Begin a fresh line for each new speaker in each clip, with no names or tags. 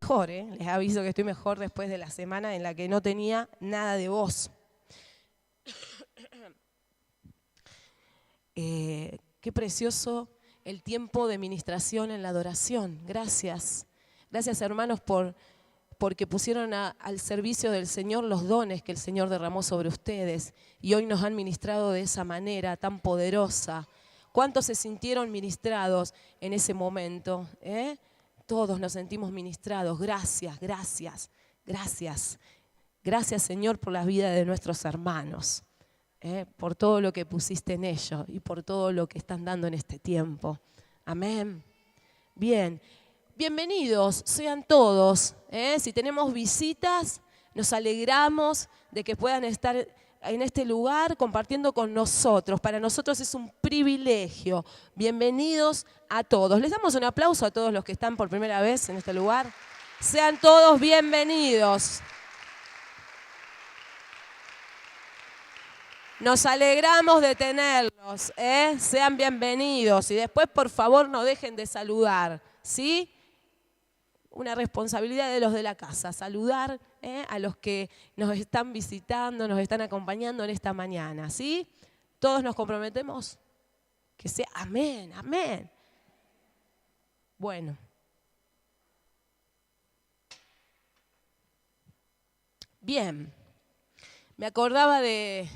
mejor, les aviso que estoy mejor después de la semana en la que no tenía nada de voz. Qué precioso el tiempo de ministración en la adoración. Gracias. Gracias, hermanos, porque pusieron al servicio del Señor los dones que el Señor derramó sobre ustedes y hoy nos han ministrado de esa manera tan poderosa. ¿Cuántos se sintieron ministrados en ese momento? Todos nos sentimos ministrados. Gracias, gracias, gracias. Gracias, Señor, por la vida de nuestros hermanos, por todo lo que pusiste en ellos y por todo lo que están dando en este tiempo. Amén. Bien. Bienvenidos sean todos. Si tenemos visitas, nos alegramos de que puedan estar en este lugar compartiendo con nosotros. Para nosotros es un privilegio. Bienvenidos a todos. Les damos un aplauso a todos los que están por primera vez en este lugar. Sean todos bienvenidos. Nos alegramos de tenerlos. Sean bienvenidos. Y después, por favor, no dejen de saludar. ¿Sí? Una responsabilidad de los de la casa, saludar a los que nos están visitando, nos están acompañando en esta mañana, ¿sí? Todos nos comprometemos, que sea amén, amén. Bueno. Bien, me acordaba del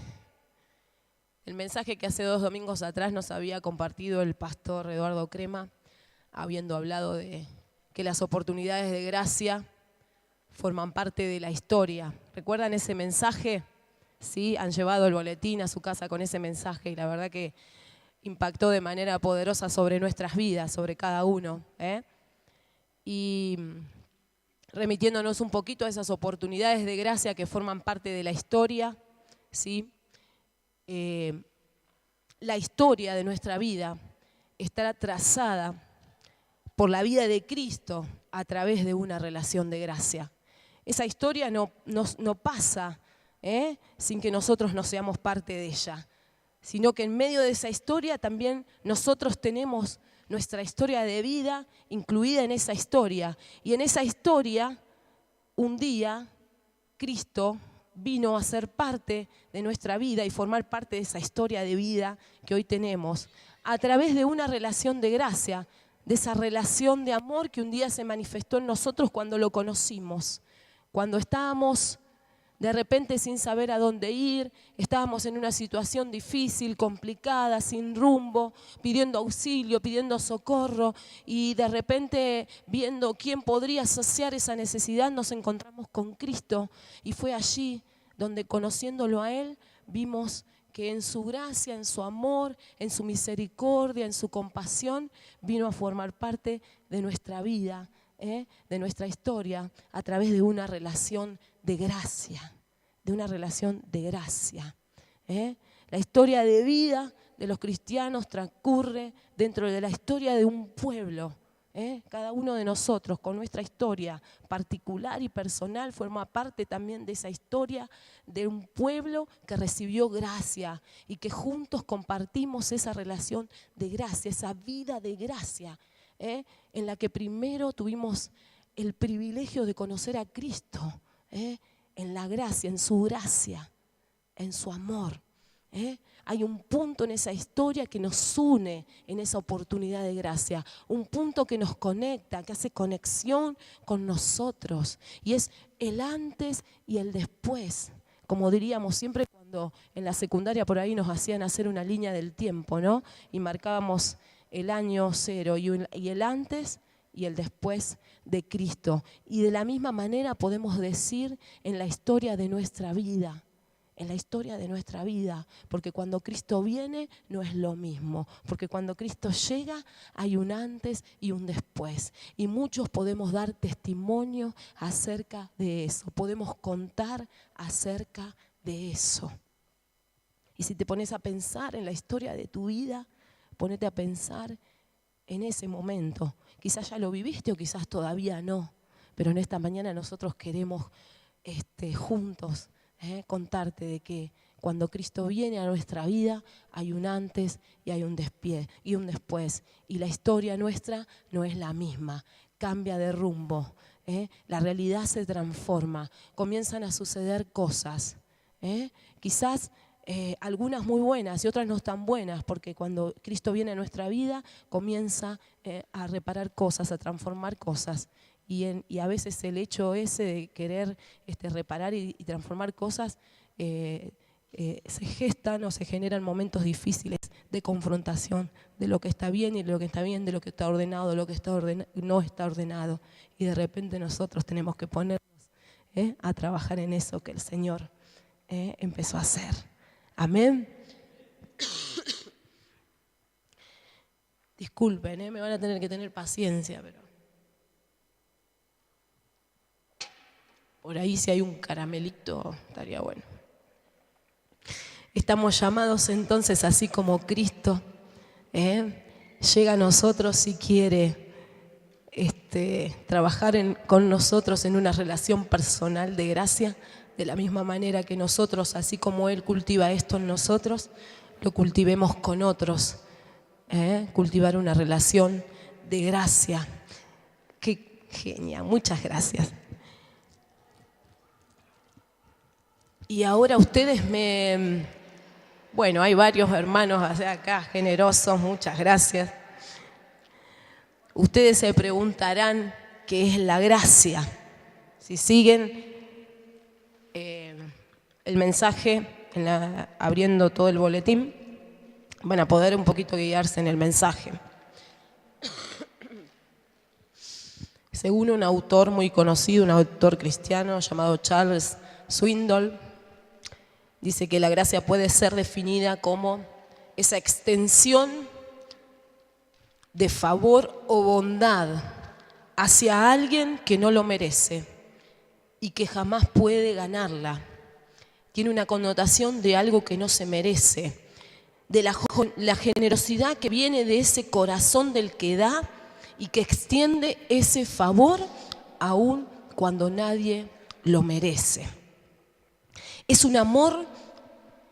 mensaje que hace 2 domingos atrás nos había compartido el pastor Eduardo Crema, habiendo hablado de que las oportunidades de gracia forman parte de la historia. ¿Recuerdan ese mensaje? Sí, han llevado el boletín a su casa con ese mensaje y la verdad que impactó de manera poderosa sobre nuestras vidas, sobre cada uno. Y remitiéndonos un poquito a esas oportunidades de gracia que forman parte de la historia, ¿sí? La historia de nuestra vida estará trazada por la vida de Cristo a través de una relación de gracia. Esa historia no pasa sin que nosotros no seamos parte de ella, sino que en medio de esa historia también nosotros tenemos nuestra historia de vida incluida en esa historia. Y en esa historia, un día, Cristo vino a ser parte de nuestra vida y formar parte de esa historia de vida que hoy tenemos a través de una relación de gracia, de esa relación de amor que un día se manifestó en nosotros cuando lo conocimos, cuando estábamos de repente sin saber a dónde ir, estábamos en una situación difícil, complicada, sin rumbo, pidiendo auxilio, pidiendo socorro y de repente viendo quién podría saciar esa necesidad nos encontramos con Cristo y fue allí donde conociéndolo a Él vimos que en su gracia, en su amor, en su misericordia, en su compasión, vino a formar parte de nuestra vida, de nuestra historia, a través de una relación de gracia, La historia de vida de los cristianos transcurre dentro de la historia de un pueblo. Cada uno de nosotros con nuestra historia particular y personal forma parte también de esa historia de un pueblo que recibió gracia y que juntos compartimos esa relación de gracia, esa vida de gracia, en la que primero tuvimos el privilegio de conocer a Cristo, en la gracia, en su amor. Hay un punto en esa historia que nos une en esa oportunidad de gracia, un punto que nos conecta, que hace conexión con nosotros y es el antes y el después, como diríamos siempre cuando en la secundaria por ahí nos hacían hacer una línea del tiempo, ¿no? Y marcábamos el año 0 y el antes y el después de Cristo. Y de la misma manera podemos decir en la historia de nuestra vida, porque cuando Cristo viene no es lo mismo, porque cuando Cristo llega hay un antes y un después. Y muchos podemos dar testimonio acerca de eso, podemos contar acerca de eso. Y si te pones a pensar en la historia de tu vida, ponete a pensar en ese momento. Quizás ya lo viviste o quizás todavía no, pero en esta mañana nosotros queremos juntos contarte de que cuando Cristo viene a nuestra vida hay un antes y hay un después y la historia nuestra no es la misma, cambia de rumbo, La realidad se transforma, comienzan a suceder cosas. Quizás algunas muy buenas y otras no tan buenas, porque cuando Cristo viene a nuestra vida comienza a reparar cosas, a transformar cosas. Y a veces el hecho ese de querer reparar y transformar cosas se gestan o se generan momentos difíciles de confrontación de lo que está bien y de lo que está bien, de lo que está ordenado, de lo que no está ordenado. Y de repente nosotros tenemos que ponernos a trabajar en eso que el Señor empezó a hacer. Amén. Disculpen, me van a tener que tener paciencia, pero por ahí si hay un caramelito estaría bueno. Estamos llamados entonces, así como Cristo llega a nosotros si quiere trabajar con nosotros en una relación personal de gracia, de la misma manera que nosotros, así como Él cultiva esto en nosotros, lo cultivemos con otros. Cultivar una relación de gracia. Qué genial, muchas gracias. Y ahora ustedes bueno, hay varios hermanos acá generosos, muchas gracias. Ustedes se preguntarán qué es la gracia. Si siguen el mensaje, abriendo todo el boletín, van a poder un poquito guiarse en el mensaje. Según un autor muy conocido, un autor cristiano llamado Charles Swindoll, dice que la gracia puede ser definida como esa extensión de favor o bondad hacia alguien que no lo merece y que jamás puede ganarla. Tiene una connotación de algo que no se merece, de la generosidad que viene de ese corazón del que da y que extiende ese favor aún cuando nadie lo merece. Es un amor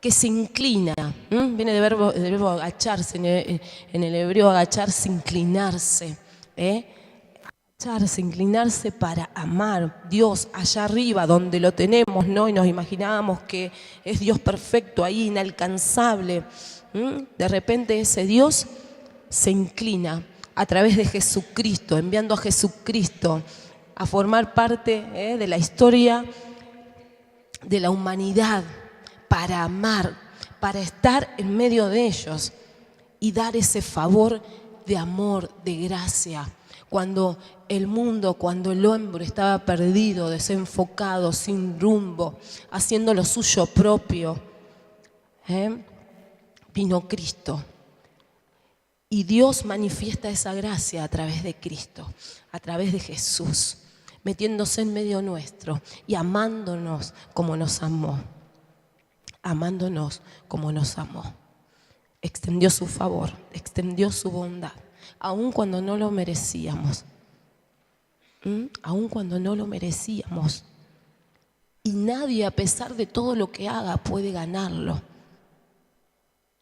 que se inclina, viene del verbo agacharse, en el hebreo agacharse, inclinarse, agacharse, inclinarse para amar. Dios allá arriba donde lo tenemos, ¿no? Y nos imaginábamos que es Dios perfecto ahí, inalcanzable. De repente ese Dios se inclina a través de Jesucristo, enviando a Jesucristo a formar parte de la historia de la humanidad, para amar, para estar en medio de ellos y dar ese favor de amor, de gracia. Cuando el mundo, cuando el hombre estaba perdido, desenfocado, sin rumbo, haciendo lo suyo propio, vino Cristo. Y Dios manifiesta esa gracia a través de Cristo, a través de Jesús, metiéndose en medio nuestro y amándonos como nos amó. Amándonos como nos amó. Extendió su favor, extendió su bondad, aun cuando no lo merecíamos. Aun cuando no lo merecíamos. Y nadie, a pesar de todo lo que haga, puede ganarlo,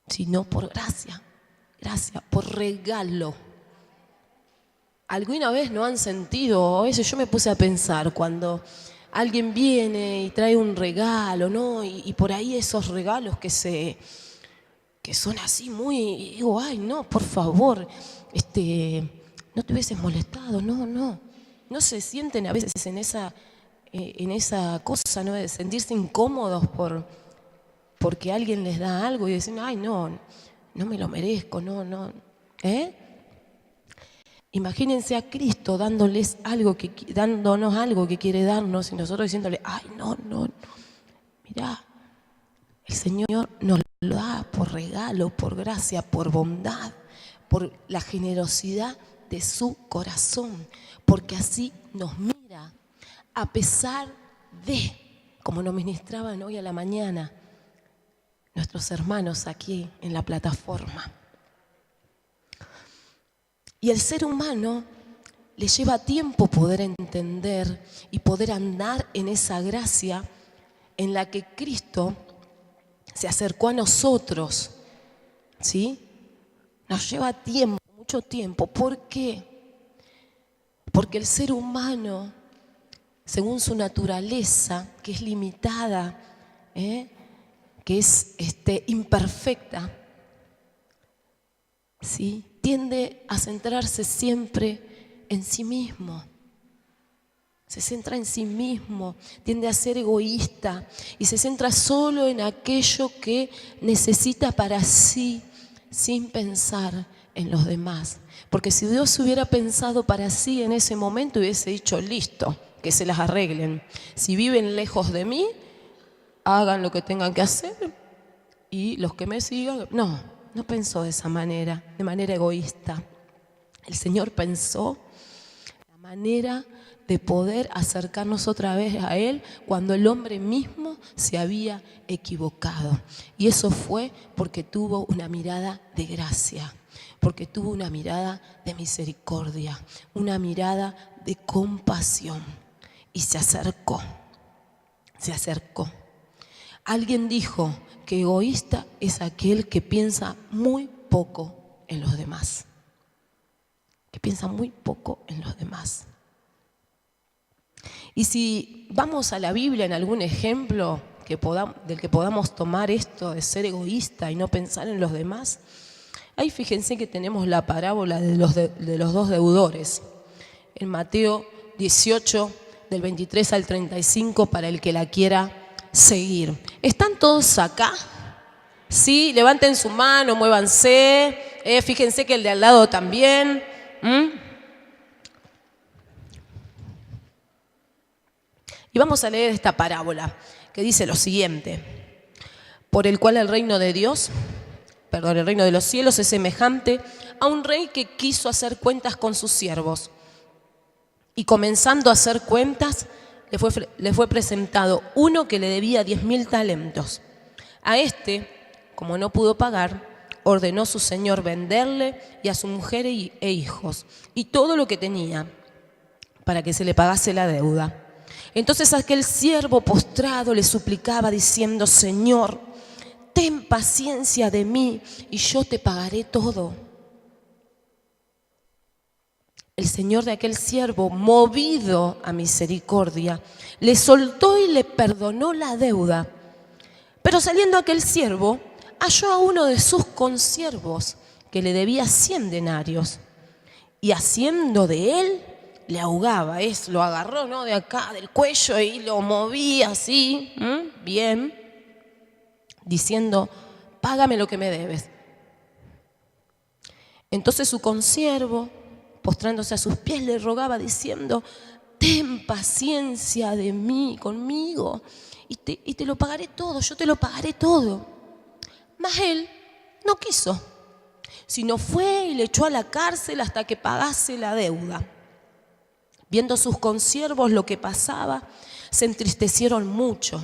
sino por gracia. Gracia, por regalo. ¿Alguna vez no han sentido? A veces yo me puse a pensar cuando alguien viene y trae un regalo, ¿no? Y por ahí esos regalos que son así muy... Digo, ay, no, por favor, no te hubieses molestado, no. No se sienten a veces en esa cosa, ¿no? De sentirse incómodos porque alguien les da algo y dicen, ay, no me lo merezco, no. Imagínense a Cristo dándonos algo que quiere darnos y nosotros diciéndole, ay, no. Mirá, el Señor nos lo da por regalo, por gracia, por bondad, por la generosidad de su corazón, porque así nos mira, a pesar de, como nos ministraban hoy a la mañana, nuestros hermanos aquí en la plataforma. Y el ser humano le lleva tiempo poder entender y poder andar en esa gracia en la que Cristo se acercó a nosotros, ¿sí? Nos lleva tiempo, mucho tiempo. ¿Por qué? Porque el ser humano según su naturaleza, que es limitada, que es imperfecta, ¿sí? Tiende a centrarse siempre en sí mismo. Se centra en sí mismo, tiende a ser egoísta y se centra solo en aquello que necesita para sí, sin pensar en los demás. Porque si Dios hubiera pensado para sí en ese momento, hubiese dicho, listo, que se las arreglen. Si viven lejos de mí, hagan lo que tengan que hacer y los que me sigan. No, no pensó de esa manera, de manera egoísta. El Señor pensó la manera de poder acercarnos otra vez a Él cuando el hombre mismo se había equivocado. Y eso fue porque tuvo una mirada de gracia, porque tuvo una mirada de misericordia, una mirada de compasión. Y se acercó, se acercó. Alguien dijo que egoísta es aquel que piensa muy poco en los demás, que piensa muy poco en los demás. Y si vamos a la Biblia en algún ejemplo del que podamos tomar esto de ser egoísta y no pensar en los demás, ahí fíjense que tenemos la parábola de los dos deudores. En Mateo 18, del 23 al 35, para el que la quiera seguir. ¿Están todos acá? Sí, levanten su mano, muévanse. Fíjense que el de al lado también. Y vamos a leer esta parábola que dice lo siguiente: por el cual el reino de los cielos es semejante a un rey que quiso hacer cuentas con sus siervos. Y comenzando a hacer cuentas, le fue presentado uno que le debía 10.000 talentos. A este, como no pudo pagar, ordenó su señor venderle y a su mujer e hijos y todo lo que tenía para que se le pagase la deuda. Entonces aquel siervo postrado le suplicaba diciendo: Señor, ten paciencia de mí y yo te pagaré todo. El señor de aquel siervo, movido a misericordia, le soltó y le perdonó la deuda. Pero saliendo aquel siervo, halló a uno de sus consiervos que le debía 100 denarios y haciendo de él, le ahogaba, lo agarró, ¿no?, de acá, del cuello, y lo movía así, bien, diciendo: págame lo que me debes. Entonces su consiervo, postrándose a sus pies, le rogaba diciendo: ten paciencia de mí, conmigo, y te lo pagaré todo, yo te lo pagaré todo. Mas él no quiso, sino fue y le echó a la cárcel hasta que pagase la deuda. Viendo sus consiervos lo que pasaba, se entristecieron mucho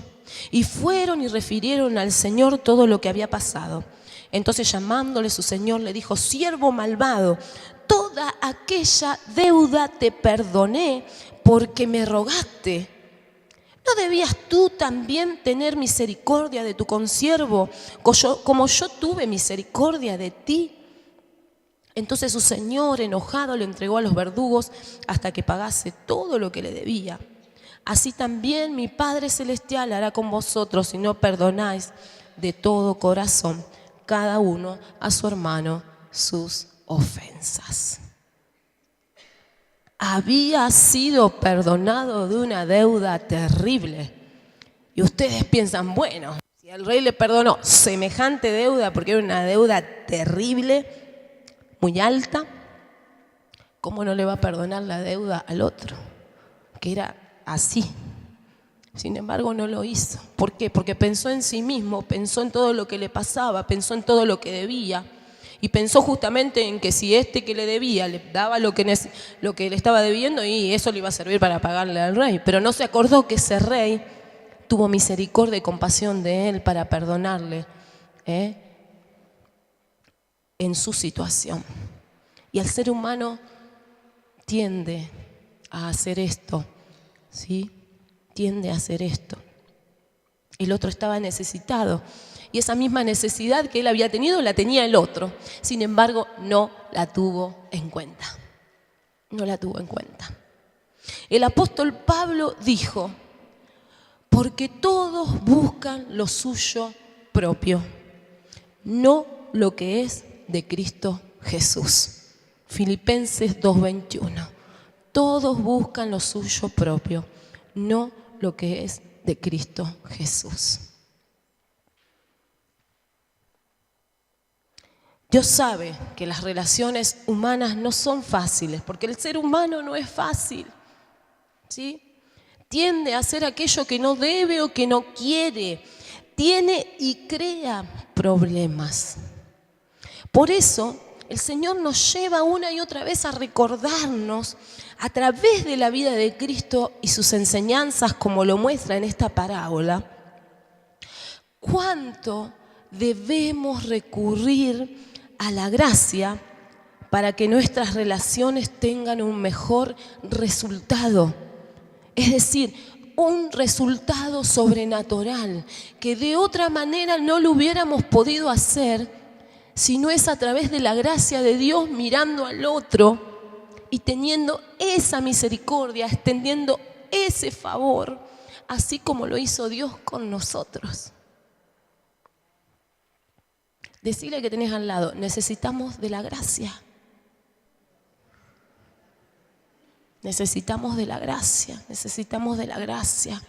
y fueron y refirieron al Señor todo lo que había pasado. Entonces, llamándole su Señor, le dijo: siervo malvado, toda aquella deuda te perdoné porque me rogaste. ¿No debías tú también tener misericordia de tu consiervo, como yo tuve misericordia de ti? Entonces su señor, enojado, le entregó a los verdugos hasta que pagase todo lo que le debía. Así también mi Padre Celestial hará con vosotros si no perdonáis de todo corazón cada uno a su hermano sus ofensas. Había sido perdonado de una deuda terrible. Y ustedes piensan, bueno, si el rey le perdonó semejante deuda, porque era una deuda terrible, muy alta, ¿cómo no le va a perdonar la deuda al otro? Que era así. Sin embargo, no lo hizo. ¿Por qué? Porque pensó en sí mismo, pensó en todo lo que le pasaba, pensó en todo lo que debía. Y pensó justamente en que si que le debía le daba lo que le estaba debiendo, y eso le iba a servir para pagarle al rey. Pero no se acordó que ese rey tuvo misericordia y compasión de él para perdonarle en su situación. Y el ser humano tiende a hacer esto, ¿sí? Tiende a hacer esto. El otro estaba necesitado y esa misma necesidad que él había tenido la tenía el otro. Sin embargo, no la tuvo en cuenta. No la tuvo en cuenta. El apóstol Pablo dijo, porque todos buscan lo suyo propio, no lo que es de Cristo Jesús. Filipenses 2:21. Todos buscan lo suyo propio, no lo que es de Cristo Jesús. Dios sabe que las relaciones humanas no son fáciles, porque el ser humano no es fácil, ¿sí? Tiende a hacer aquello que no debe o que no quiere, tiene y crea problemas. Por eso el Señor nos lleva una y otra vez a recordarnos a través de la vida de Cristo y sus enseñanzas, como lo muestra en esta parábola, cuánto debemos recurrir a la gracia para que nuestras relaciones tengan un mejor resultado. Es decir, un resultado sobrenatural que de otra manera no lo hubiéramos podido hacer si no es a través de la gracia de Dios mirando al otro y teniendo esa misericordia, extendiendo ese favor, así como lo hizo Dios con nosotros. Decirle que tenés al lado, necesitamos de la gracia. Necesitamos de la gracia, necesitamos de la gracia.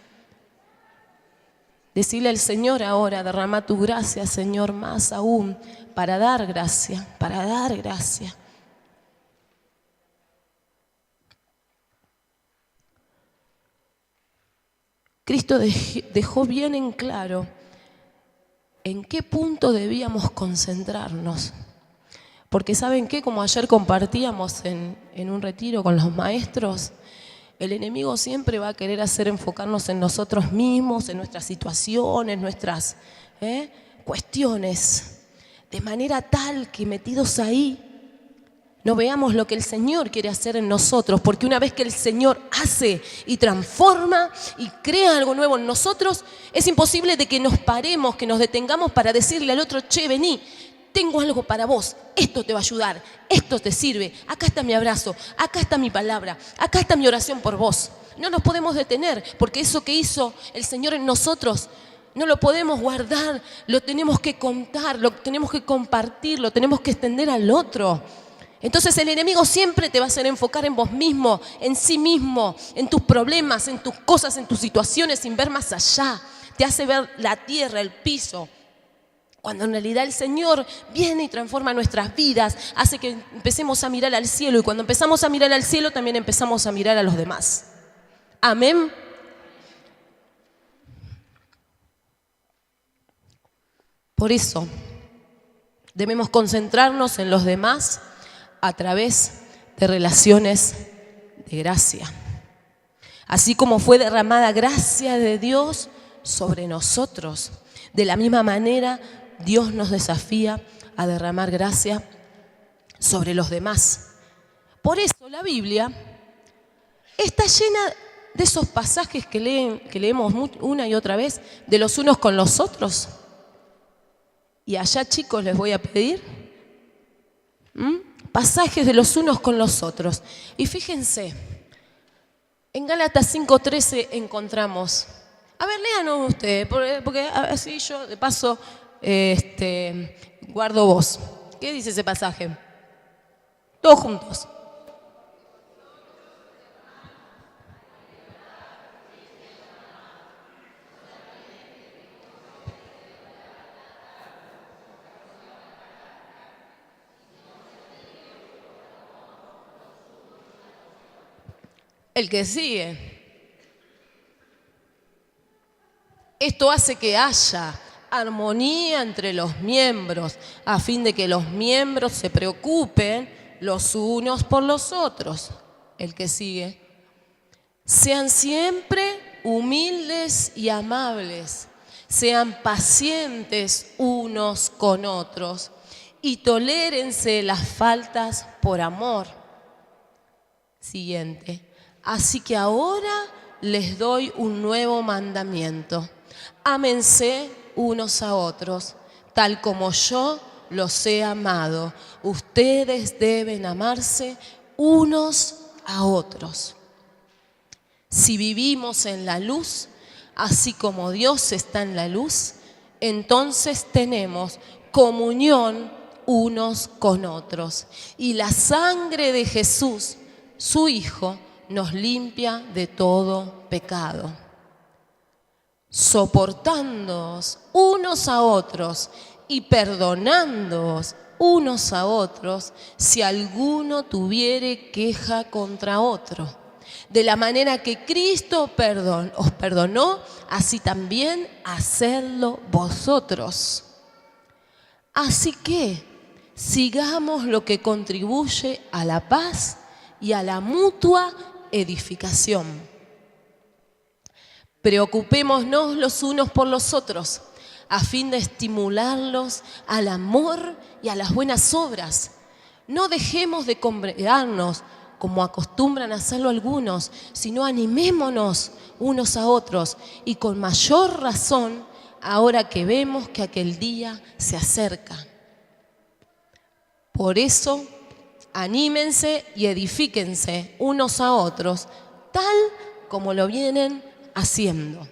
Decirle al Señor ahora, derrama tu gracia, Señor, más aún, para dar gracia, para dar gracia. Cristo dejó bien en claro en qué punto debíamos concentrarnos. Porque ¿saben qué? Como ayer compartíamos en un retiro con los maestros, el enemigo siempre va a querer hacer enfocarnos en nosotros mismos, en nuestras situaciones, nuestras cuestiones, de manera tal que metidos ahí no veamos lo que el Señor quiere hacer en nosotros, porque una vez que el Señor hace y transforma y crea algo nuevo en nosotros, es imposible de que nos paremos, que nos detengamos para decirle al otro, che, vení, tengo algo para vos, esto te va a ayudar, esto te sirve, acá está mi abrazo, acá está mi palabra, acá está mi oración por vos. No nos podemos detener, porque eso que hizo el Señor en nosotros no lo podemos guardar, lo tenemos que contar, lo tenemos que compartir, lo tenemos que extender al otro. Entonces el enemigo siempre te va a hacer enfocar en vos mismo, en sí mismo, en tus problemas, en tus cosas, en tus situaciones, sin ver más allá. Te hace ver la tierra, el piso. Cuando en realidad el Señor viene y transforma nuestras vidas, hace que empecemos a mirar al cielo. Y cuando empezamos a mirar al cielo, también empezamos a mirar a los demás. Amén. Por eso debemos concentrarnos en los demás a través de relaciones de gracia. Así como fue derramada gracia de Dios sobre nosotros, de la misma manera Dios nos desafía a derramar gracia sobre los demás. Por eso la Biblia está llena de esos pasajes que leemos una y otra vez, de los unos con los otros. Y allá, chicos, les voy a pedir pasajes de los unos con los otros. Y fíjense, en Gálatas 5:13 encontramos. A ver, léanos ustedes, porque así yo de paso guardo voz. ¿Qué dice ese pasaje? Todos juntos. El que sigue. Esto hace que haya armonía entre los miembros, a fin de que los miembros se preocupen los unos por los otros. El que sigue. Sean siempre humildes y amables, sean pacientes unos con otros y tolérense las faltas por amor. Siguiente. Así que ahora les doy un nuevo mandamiento. Ámense unos a otros, tal como yo los he amado. Ustedes deben amarse unos a otros. Si vivimos en la luz, así como Dios está en la luz, entonces tenemos comunión unos con otros. Y la sangre de Jesús, su Hijo, nos limpia de todo pecado. Soportándoos unos a otros y perdonándoos unos a otros si alguno tuviere queja contra otro. De la manera que Cristo os perdonó, así también hacedlo vosotros. Así que sigamos lo que contribuye a la paz y a la mutua edificación. Preocupémonos los unos por los otros, a fin de estimularlos al amor y a las buenas obras. No dejemos de congregarnos, como acostumbran a hacerlo algunos, sino animémonos unos a otros, y con mayor razón ahora que vemos que aquel día se acerca. Por eso, anímense y edifíquense unos a otros, tal como lo vienen haciendo.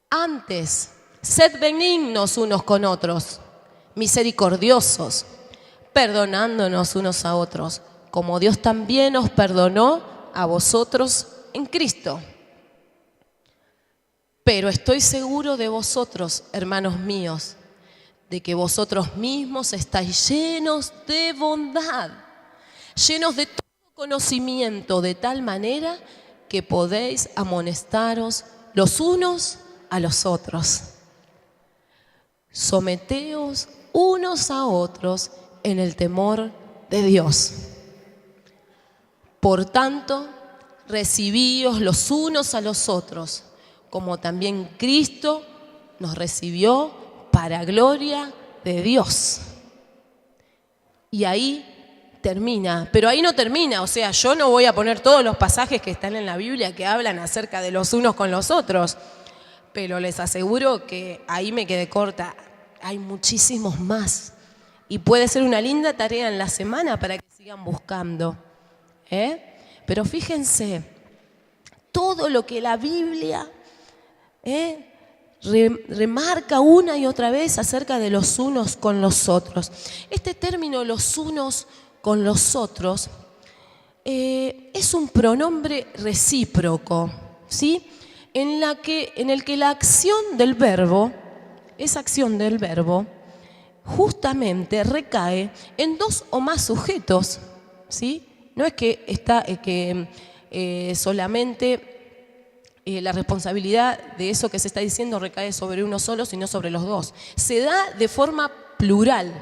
Antes, sed benignos unos con otros, misericordiosos, perdonándonos unos a otros, como Dios también os perdonó a vosotros en Cristo. Pero estoy seguro de vosotros, hermanos míos, de que vosotros mismos estáis llenos de bondad, llenos de todo conocimiento, de tal manera que podéis amonestaros los unos a los otros. Someteos unos a otros en el temor de Dios. Por tanto, recibíos los unos a los otros, como también Cristo nos recibió para gloria de Dios. Y ahí termina, pero ahí no termina, o sea, yo no voy a poner todos los pasajes que están en la Biblia que hablan acerca de los unos con los otros, pero les aseguro que ahí me quedé corta, hay muchísimos más. Y puede ser una linda tarea en la semana para que sigan buscando. Pero fíjense, todo lo que la Biblia remarca una y otra vez acerca de los unos con los otros. Este término, los unos con los otros, es un pronombre recíproco, ¿sí? En el que la acción del verbo, esa acción del verbo, justamente recae en dos o más sujetos, ¿sí? No es que solamente la responsabilidad de eso que se está diciendo recae sobre uno solo, sino sobre los dos. Se da de forma plural,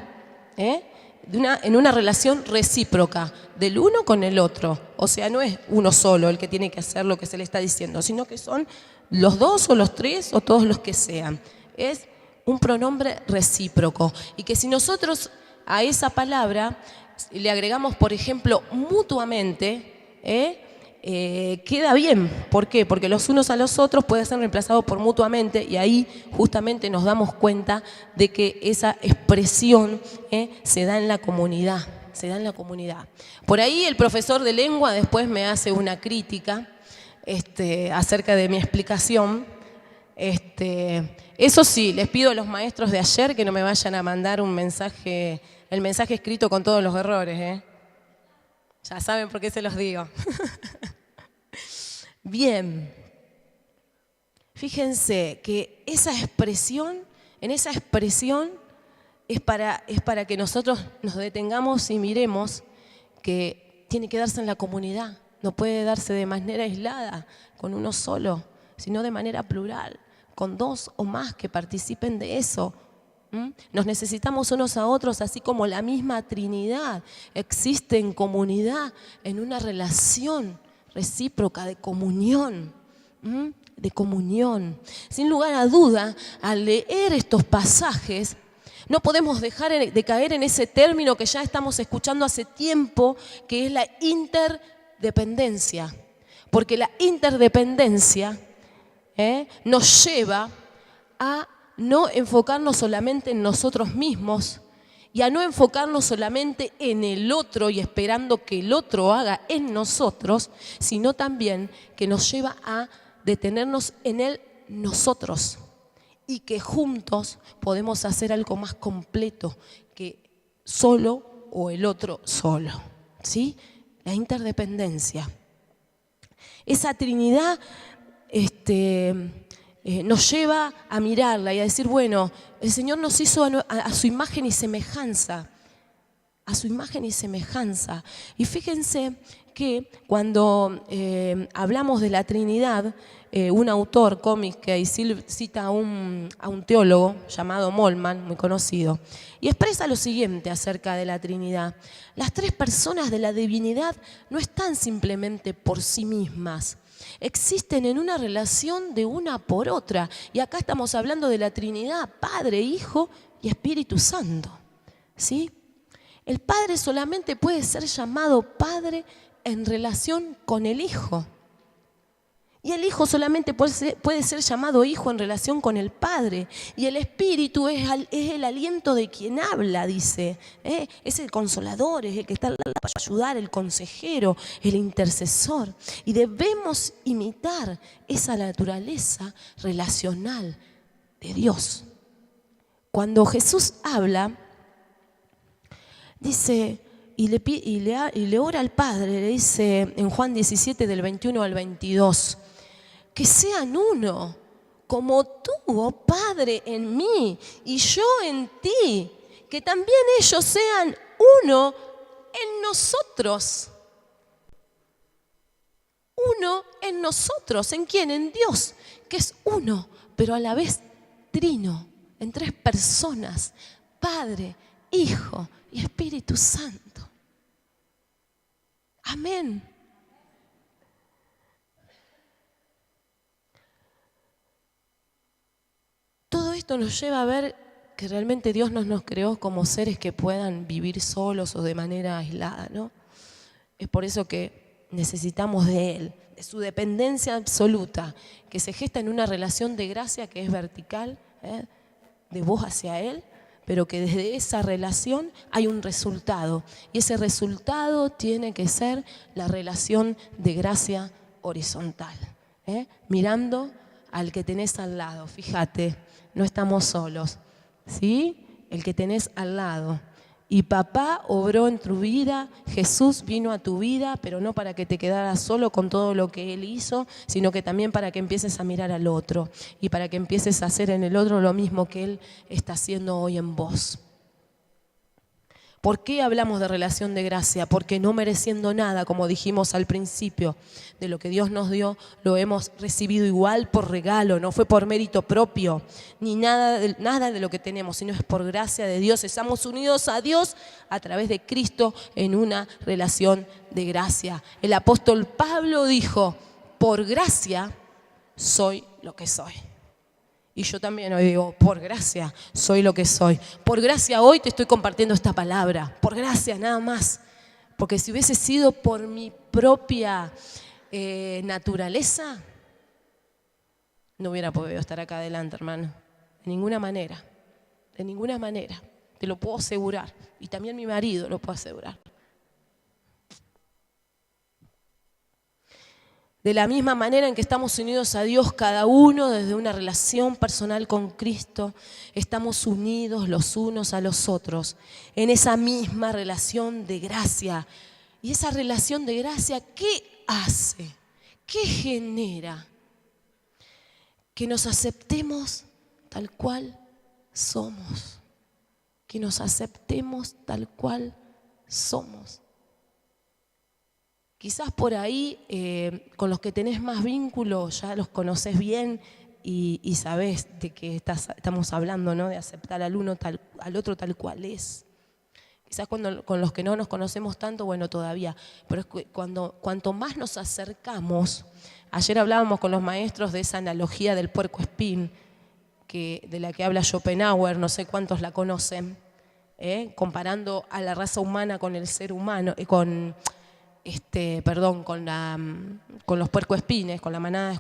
en una relación recíproca del uno con el otro. O sea, no es uno solo el que tiene que hacer lo que se le está diciendo, sino que son los dos o los tres o todos los que sean. Es un pronombre recíproco. Y que si nosotros a esa palabra le agregamos, por ejemplo, mutuamente, queda bien. ¿Por qué? Porque los unos a los otros puede ser reemplazado por mutuamente, y ahí justamente nos damos cuenta de que esa expresión se da en la comunidad. Se da en la comunidad. Por ahí el profesor de lengua después me hace una crítica acerca de mi explicación. Eso sí, les pido a los maestros de ayer que no me vayan a mandar el mensaje escrito con todos los errores. Ya saben por qué se los digo. Bien, fíjense que en esa expresión es para que nosotros nos detengamos y miremos que tiene que darse en la comunidad. No puede darse de manera aislada, con uno solo, sino de manera plural, con dos o más que participen de eso. Nos necesitamos unos a otros, así como la misma Trinidad existe en comunidad, en una relación recíproca de comunión. De comunión. Sin lugar a duda, al leer estos pasajes, no podemos dejar de caer en ese término que ya estamos escuchando hace tiempo, que es la interdependencia. Porque la interdependencia nos lleva a no enfocarnos solamente en nosotros mismos y a no enfocarnos solamente en el otro y esperando que el otro haga en nosotros, sino también que nos lleva a detenernos en el nosotros y que juntos podemos hacer algo más completo que solo o el otro solo, ¿sí? La interdependencia. Esa Trinidad nos lleva a mirarla y a decir, bueno, el Señor nos hizo a su imagen y semejanza, a su imagen y semejanza. Y fíjense que cuando hablamos de la Trinidad, un autor cómic que cita a un teólogo llamado Moltmann, muy conocido, y expresa lo siguiente acerca de la Trinidad. Las tres personas de la divinidad no están simplemente por sí mismas, existen en una relación de una por otra. Y acá estamos hablando de la Trinidad, Padre, Hijo y Espíritu Santo, ¿sí? El Padre solamente puede ser llamado Padre en relación con el Hijo. Y el Hijo solamente puede ser llamado Hijo en relación con el Padre. Y el Espíritu es el aliento de quien habla, dice. Es el consolador, es el que está para ayudar, el consejero, el intercesor. Y debemos imitar esa naturaleza relacional de Dios. Cuando Jesús habla, dice, y le ora al Padre, le dice en Juan 17 del 21 al 22, que sean uno, como tú, oh Padre, en mí y yo en ti, que también ellos sean uno en nosotros. Uno en nosotros, ¿en quién? En Dios, que es uno, pero a la vez trino, en tres personas, Padre, Hijo y Espíritu Santo. Amén. Todo esto nos lleva a ver que realmente Dios no nos creó como seres que puedan vivir solos o de manera aislada, ¿no? Es por eso que necesitamos de Él, de su dependencia absoluta, que se gesta en una relación de gracia que es vertical, de vos hacia Él, pero que desde esa relación hay un resultado. Y ese resultado tiene que ser la relación de gracia horizontal, mirando al que tenés al lado. Fíjate, no estamos solos, ¿sí? El que tenés al lado. Y papá obró en tu vida, Jesús vino a tu vida, pero no para que te quedaras solo con todo lo que Él hizo, sino que también para que empieces a mirar al otro y para que empieces a hacer en el otro lo mismo que Él está haciendo hoy en vos. ¿Por qué hablamos de relación de gracia? Porque no mereciendo nada, como dijimos al principio, de lo que Dios nos dio, lo hemos recibido igual por regalo, no fue por mérito propio, ni nada de lo que tenemos, sino es por gracia de Dios. Estamos unidos a Dios a través de Cristo en una relación de gracia. El apóstol Pablo dijo, por gracia soy lo que soy. Y yo también hoy digo, por gracia soy lo que soy. Por gracia hoy te estoy compartiendo esta palabra. Por gracia, nada más. Porque si hubiese sido por mi propia naturaleza, no hubiera podido estar acá adelante, hermano. De ninguna manera. De ninguna manera. Te lo puedo asegurar. Y también mi marido lo puede asegurar. De la misma manera en que estamos unidos a Dios, cada uno desde una relación personal con Cristo, estamos unidos los unos a los otros en esa misma relación de gracia. Y esa relación de gracia, ¿qué hace? ¿Qué genera? Que nos aceptemos tal cual somos. Que nos aceptemos tal cual somos. Quizás por ahí, con los que tenés más vínculo, ya los conocés bien y sabés de qué estamos hablando, ¿no? De aceptar al otro tal cual es. Quizás con los que no nos conocemos tanto, bueno, todavía. Pero es que cuanto más nos acercamos, ayer hablábamos con los maestros de esa analogía del puercoespín, de la que habla Schopenhauer, no sé cuántos la conocen, comparando a la raza humana con el ser humano, con los puercoespines, con la manada de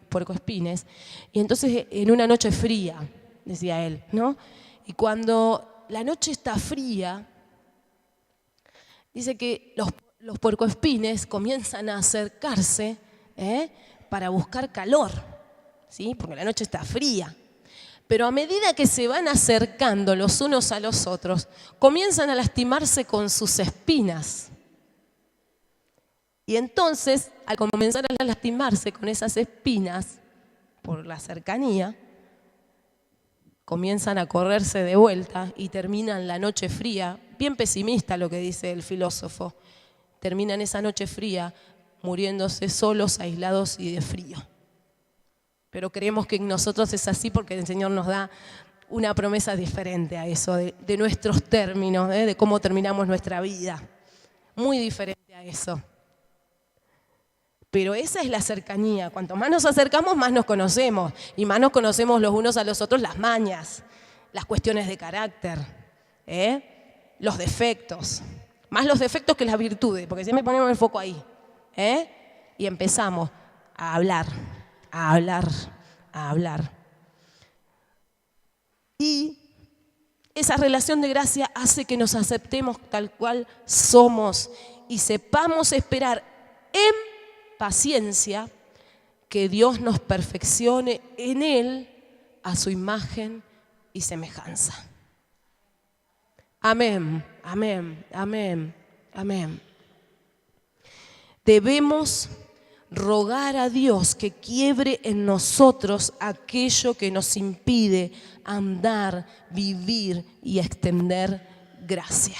puercoespines. Y entonces en una noche fría, decía él, ¿no? Y cuando la noche está fría, dice que los puercoespines comienzan a acercarse para buscar calor, ¿sí? Porque la noche está fría. Pero a medida que se van acercando los unos a los otros, comienzan a lastimarse con sus espinas. Y entonces, al comenzar a lastimarse con esas espinas, por la cercanía, comienzan a correrse de vuelta y terminan la noche fría, bien pesimista lo que dice el filósofo, terminan esa noche fría muriéndose solos, aislados y de frío. Pero creemos que en nosotros es así porque el Señor nos da una promesa diferente a eso, de nuestros términos, de cómo terminamos nuestra vida. Muy diferente a eso. Pero esa es la cercanía. Cuanto más nos acercamos, más nos conocemos. Y más nos conocemos los unos a los otros las mañas, las cuestiones de carácter, los defectos. Más los defectos que las virtudes, porque siempre ponemos el foco ahí. Y empezamos a hablar. A hablar. Y esa relación de gracia hace que nos aceptemos tal cual somos y sepamos esperar en paciencia que Dios nos perfeccione en Él a su imagen y semejanza. Amén, amén, amén, amén. Debemos rogar a Dios que quiebre en nosotros aquello que nos impide andar, vivir y extender gracia.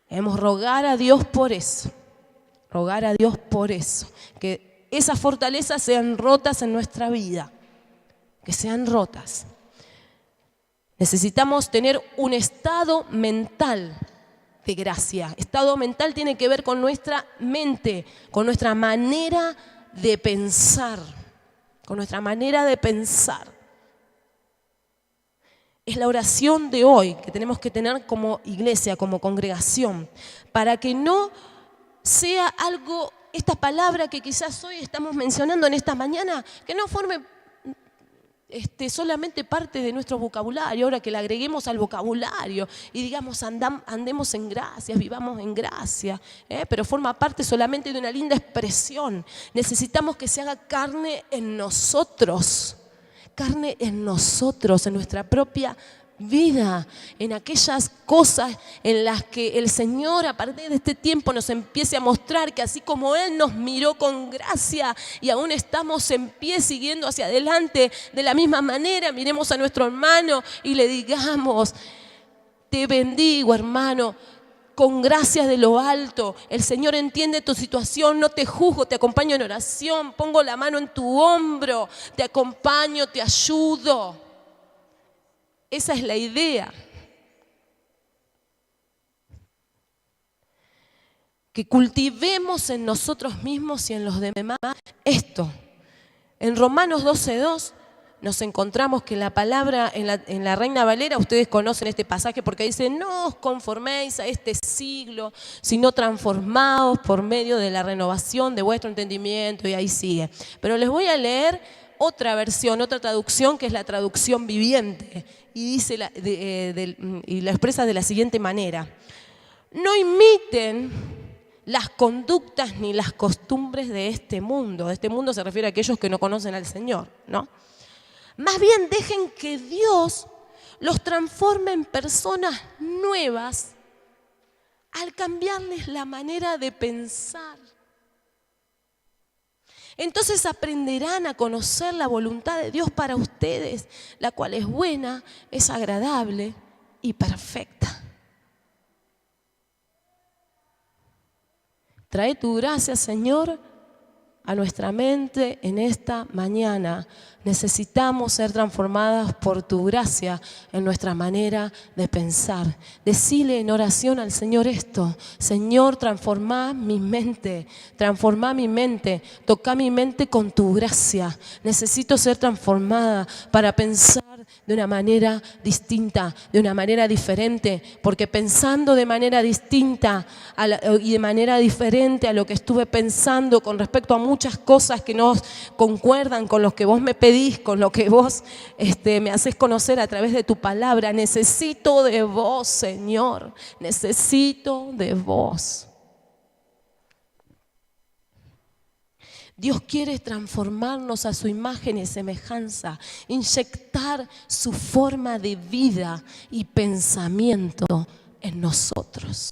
Debemos rogar a Dios por eso, que esas fortalezas sean rotas en nuestra vida, que sean rotas. Necesitamos tener un estado mental de gracia. Estado mental tiene que ver con nuestra mente, con nuestra manera de pensar, Es la oración de hoy que tenemos que tener como iglesia, como congregación, para que no sea algo, esta palabra que quizás hoy estamos mencionando en esta mañana, que no forme solamente parte de nuestro vocabulario, ahora que le agreguemos al vocabulario y digamos andemos en gracia, vivamos en gracia, pero forma parte solamente de una linda expresión. Necesitamos que se haga carne en nosotros, en nuestra propia vida, en aquellas cosas en las que el Señor a partir de este tiempo nos empiece a mostrar que así como Él nos miró con gracia y aún estamos en pie siguiendo hacia adelante, de la misma manera miremos a nuestro hermano y le digamos: te bendigo, hermano, con gracia de lo alto, el Señor entiende tu situación, no te juzgo, te acompaño en oración, pongo la mano en tu hombro, te acompaño, te ayudo. Esa es la idea. Que cultivemos en nosotros mismos y en los demás esto. En Romanos 12:2 nos encontramos que la palabra en la Reina Valera, ustedes conocen este pasaje porque dice: no os conforméis a este siglo, sino transformaos por medio de la renovación de vuestro entendimiento, y ahí sigue. Pero les voy a leer otra versión, otra traducción, que es la traducción viviente, y dice y la expresa de la siguiente manera: no imiten las conductas ni las costumbres de este mundo. De este mundo se refiere a aquellos que no conocen al Señor, ¿no? Más bien dejen que Dios los transforme en personas nuevas al cambiarles la manera de pensar. Entonces aprenderán a conocer la voluntad de Dios para ustedes, la cual es buena, es agradable y perfecta. Trae tu gracia, Señor, a nuestra mente en esta mañana. Necesitamos ser transformadas por tu gracia en nuestra manera de pensar. Decile en oración al Señor esto: Señor, transforma mi mente, toca mi mente con tu gracia. Necesito ser transformada para pensar de una manera distinta, de una manera diferente, porque pensando de manera distinta y de manera diferente a lo que estuve pensando con respecto a muchas cosas que no concuerdan con lo que vos me pedís, con lo que vos me haces conocer a través de tu palabra. Necesito de vos, Señor, necesito de vos. Dios quiere transformarnos a su imagen y semejanza, inyectar su forma de vida y pensamiento en nosotros.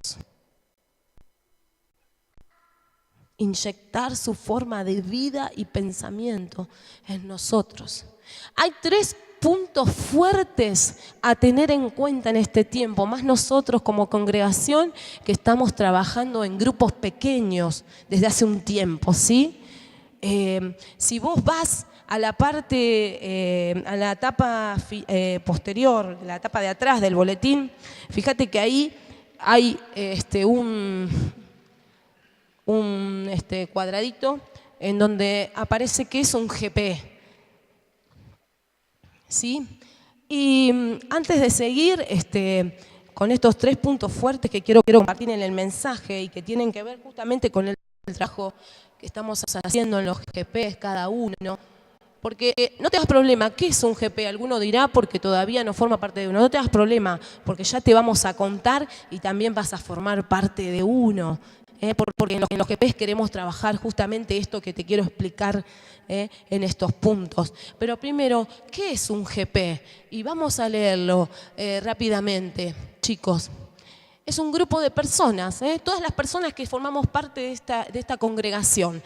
Inyectar su forma de vida y pensamiento en nosotros. Hay 3 puntos fuertes a tener en cuenta en este tiempo, más nosotros como congregación que estamos trabajando en grupos pequeños desde hace un tiempo, ¿sí? Si vos vas a la parte, a la tapa posterior, la tapa de atrás del boletín, fíjate que ahí hay un cuadradito en donde aparece que es un GP, ¿sí? Y antes de seguir con estos 3 puntos fuertes que quiero compartir en el mensaje y que tienen que ver justamente con el trabajo que estamos haciendo en los GPs cada uno, porque no te hagas problema, ¿qué es un GP? Alguno dirá porque todavía no forma parte de uno. No te hagas problema, porque ya te vamos a contar y también vas a formar parte de uno. Porque en los GPs queremos trabajar justamente esto que te quiero explicar en estos puntos. Pero primero, ¿qué es un GP? Y vamos a leerlo rápidamente, chicos. Es un grupo de personas, todas las personas que formamos parte de esta congregación,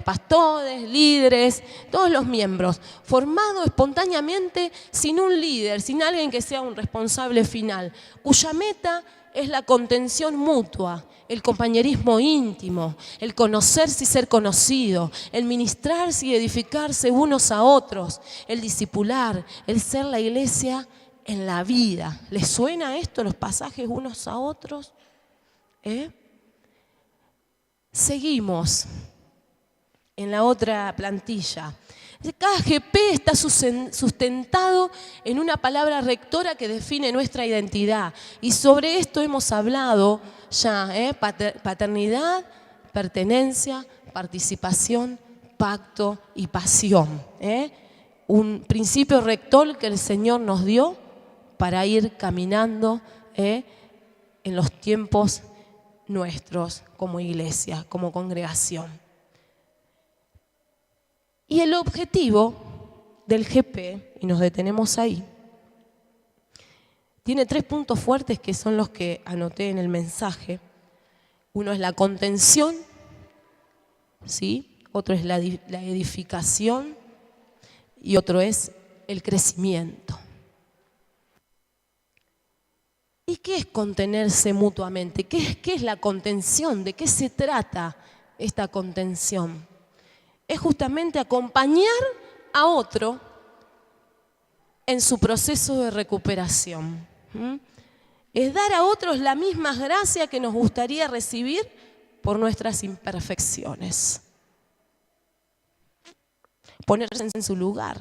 pastores, líderes, todos los miembros, formado espontáneamente sin un líder, sin alguien que sea un responsable final, cuya meta es la contención mutua, el compañerismo íntimo, el conocerse y ser conocido, el ministrarse y edificarse unos a otros, el discipular, el ser la iglesia en la vida. ¿Les suena esto, los pasajes unos a otros? Seguimos en la otra plantilla. Cada GP está sustentado en una palabra rectora que define nuestra identidad. Y sobre esto hemos hablado ya, paternidad, pertenencia, participación, pacto y pasión. Un principio rector que el Señor nos dio para ir caminando en los tiempos nuestros como iglesia, como congregación. Y el objetivo del GP, y nos detenemos ahí, tiene 3 puntos fuertes que son los que anoté en el mensaje. Uno es la contención, ¿sí? Otro es la edificación y otro es el crecimiento. ¿Y qué es contenerse mutuamente? ¿Qué es la contención? ¿De qué se trata esta contención? Es justamente acompañar a otro en su proceso de recuperación. Es dar a otros la misma gracia que nos gustaría recibir por nuestras imperfecciones. Ponerse en su lugar,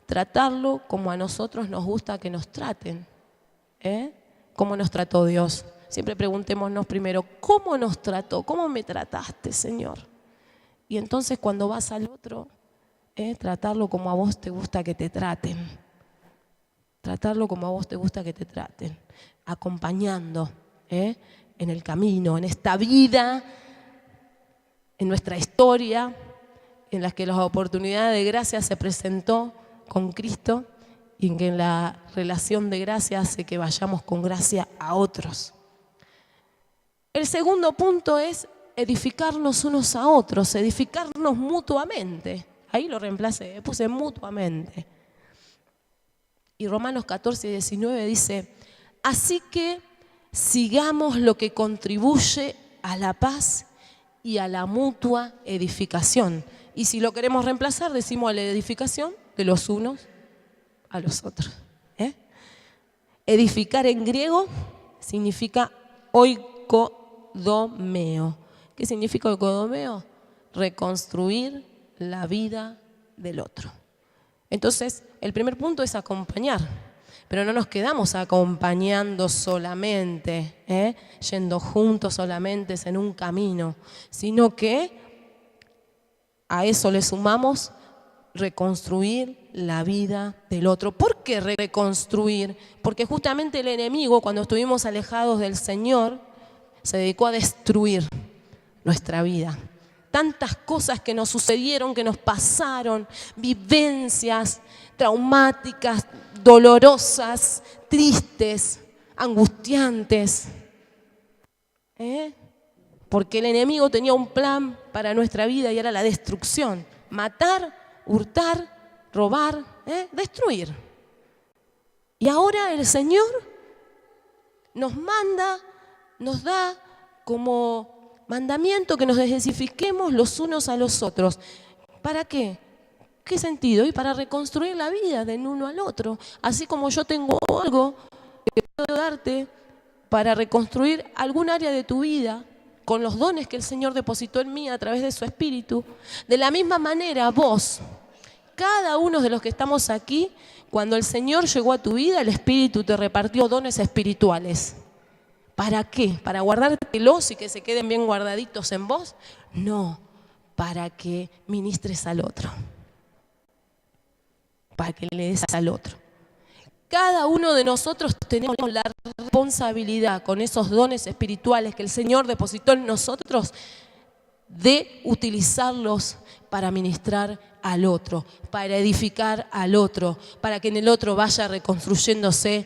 tratarlo como a nosotros nos gusta que nos traten. ¿Cómo nos trató Dios? Siempre preguntémonos primero, ¿cómo nos trató? ¿Cómo me trataste, Señor? Y entonces cuando vas al otro, tratarlo como a vos te gusta que te traten. Tratarlo como a vos te gusta que te traten. Acompañando en el camino, en esta vida, en nuestra historia, en la que la oportunidad de gracia se presentó con Cristo y en que la relación de gracia hace que vayamos con gracia a otros. El segundo punto es edificarnos unos a otros, edificarnos mutuamente. Ahí lo reemplacé, puse mutuamente. Y Romanos 14:19 dice, así que sigamos lo que contribuye a la paz y a la mutua edificación. Y si lo queremos reemplazar, decimos a la edificación de los unos a los otros. Edificar en griego significa oikodomeo. ¿Qué significa oikodomeo? Reconstruir la vida del otro. Entonces, el primer punto es acompañar, pero no nos quedamos acompañando solamente, yendo juntos solamente en un camino, sino que a eso le sumamos reconstruir la vida del otro. ¿Por qué reconstruir? Porque justamente el enemigo, cuando estuvimos alejados del Señor, se dedicó a destruir nuestra vida. Tantas cosas que nos sucedieron, que nos pasaron, vivencias traumáticas, dolorosas, tristes, angustiantes. Porque el enemigo tenía un plan para nuestra vida y era la destrucción. Matar, hurtar, robar, destruir. Y ahora el Señor nos manda, nos da como mandamiento que nos identifiquemos los unos a los otros. ¿Para qué? ¿Qué sentido? Y para reconstruir la vida del uno al otro. Así como yo tengo algo que puedo darte para reconstruir algún área de tu vida con los dones que el Señor depositó en mí a través de su Espíritu, de la misma manera vos, cada uno de los que estamos aquí, cuando el Señor llegó a tu vida, el Espíritu te repartió dones espirituales. ¿Para qué? ¿Para guardártelos y que se queden bien guardaditos en vos? No, para que ministres al otro. Para que le des al otro. Cada uno de nosotros tenemos la responsabilidad con esos dones espirituales que el Señor depositó en nosotros de utilizarlos para ministrar al otro, para edificar al otro, para que en el otro vaya reconstruyéndose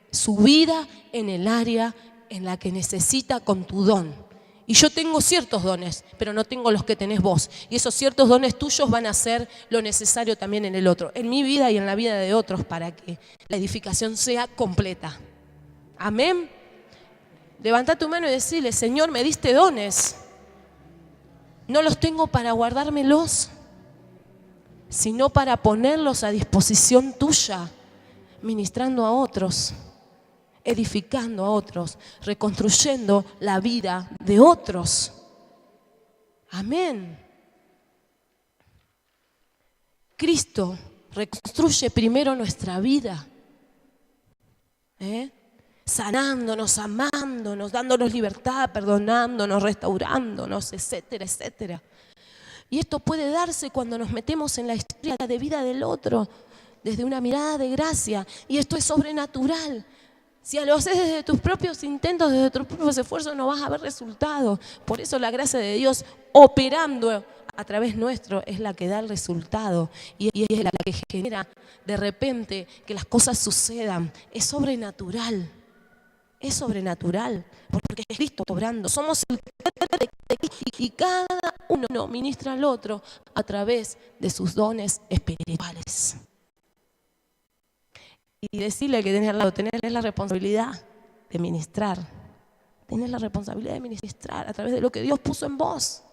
su vida en el área en la que necesita con tu don. Y yo tengo ciertos dones, pero no tengo los que tenés vos. Y esos ciertos dones tuyos van a hacer lo necesario también en el otro, en mi vida y en la vida de otros, para que la edificación sea completa. Amén. Levantá tu mano y decirle: Señor, me diste dones. No los tengo para guardármelos, sino para ponerlos a disposición tuya, ministrando a otros, edificando a otros, reconstruyendo la vida de otros. Amén. Cristo reconstruye primero nuestra vida, sanándonos, amándonos, dándonos libertad, perdonándonos, restaurándonos, etcétera, etcétera. Y esto puede darse cuando nos metemos en la historia de vida del otro, desde una mirada de gracia. Y esto es sobrenatural. Si lo haces desde tus propios intentos, desde tus propios esfuerzos, no vas a ver resultados. Por eso la gracia de Dios operando a través nuestro es la que da el resultado. Y es la que genera de repente que las cosas sucedan. Es sobrenatural. Es sobrenatural. Porque es Cristo obrando. Somos el cuerpo de Cristo y cada uno ministra al otro a través de sus dones espirituales. Y decirle que tenés al lado, tenés la responsabilidad de ministrar. Tenés la responsabilidad de ministrar a través de lo que Dios puso en vos.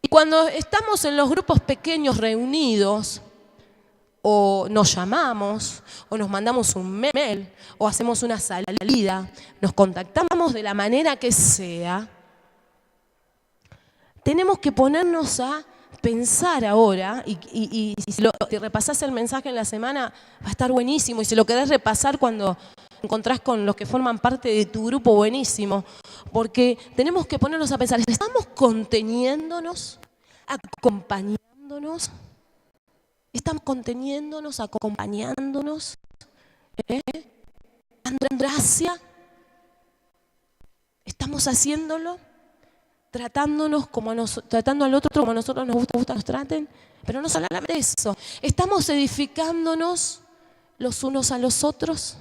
Y cuando estamos en los grupos pequeños reunidos, o nos llamamos, o nos mandamos un mail, o hacemos una salida, nos contactamos de la manera que sea, tenemos que ponernos a pensar ahora, y si repasás el mensaje en la semana, va a estar buenísimo. Y si lo querés repasar cuando encontrás con los que forman parte de tu grupo, buenísimo. Porque tenemos que ponernos a pensar, ¿estamos conteniéndonos, acompañándonos? ¿Estamos conteniéndonos, acompañándonos? ¿Dando gracia? ¿Estamos haciéndolo? Tratándonos tratando al otro como a nosotros nos gusta nos traten, pero no solamente eso, estamos edificándonos los unos a los otros,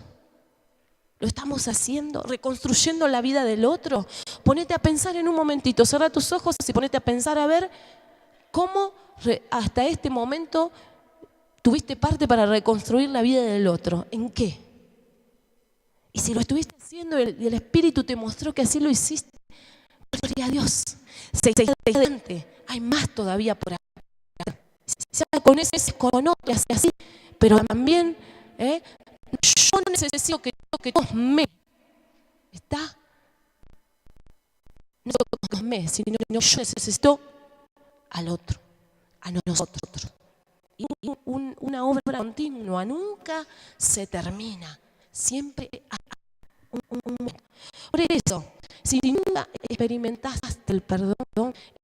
lo estamos haciendo, reconstruyendo la vida del otro. Ponete a pensar en un momentito, cerra tus ojos y ponete a pensar a ver cómo hasta este momento tuviste parte para reconstruir la vida del otro, ¿en qué? Y si lo estuviste haciendo y el Espíritu te mostró que así lo hiciste, gloria a Dios, seguí adelante, hay más todavía por hacer. Sea con ese, con otro, así, pero también yo no necesito que todos me, ¿está? No todos me, sino que yo necesito al otro. a nosotros. Y una obra continua, nunca se termina, siempre hay un momento. Por eso, si nunca experimentaste el perdón,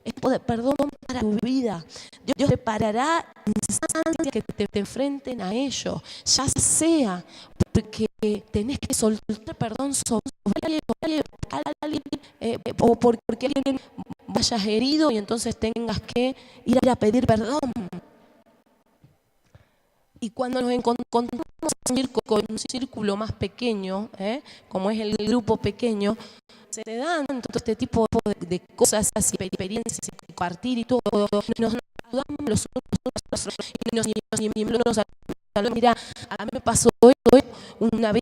el perdón para tu vida, Dios preparará instancias que te enfrenten a ello, ya sea porque tenés que soltar perdón sobre alguien, o porque alguien vayas herido y entonces tengas que ir a pedir perdón. Y cuando nos encontramos con un círculo más pequeño, como es el grupo pequeño, se dan todo este tipo de cosas, y experiencias, y compartir y todo. Nos ayudamos los unos y nos ayudamos. Mira, a mí me pasó esto una vez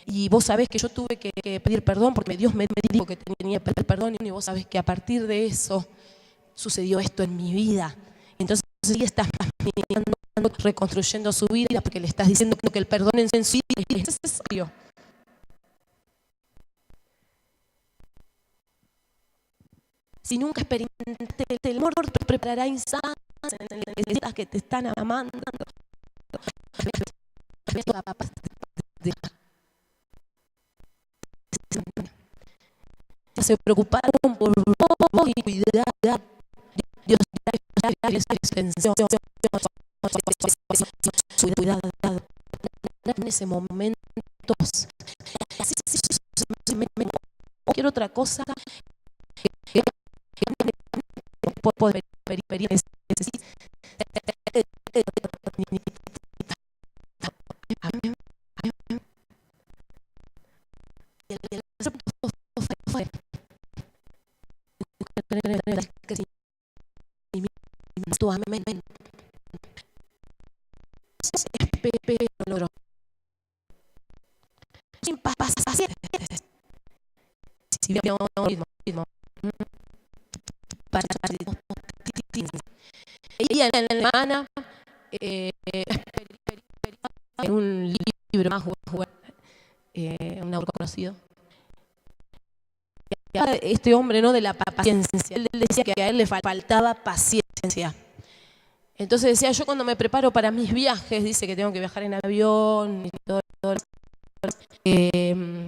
y vos sabés que yo tuve que pedir perdón porque Dios me dijo que tenía que pedir perdón, y vos sabés que a partir de eso sucedió esto en mi vida. Entonces sí estás reconstruyendo su vida porque le estás diciendo que el perdón en sí es necesario. Si nunca experimentaste el amor, te preparará instancias en las que te están amando. Se preocuparon por vos y cuidar. Dios su cuidado en ese momento. Cualquier otra cosa que puede experienciar. Logró. Sin pacientes. Si veo un ritmo. Ella en la alemana, en un libro más un autor conocido. Este hombre, ¿no?, de la paciencia. Él decía que a él le faltaba paciencia. Entonces decía, yo cuando me preparo para mis viajes, dice que tengo que viajar en avión y todo,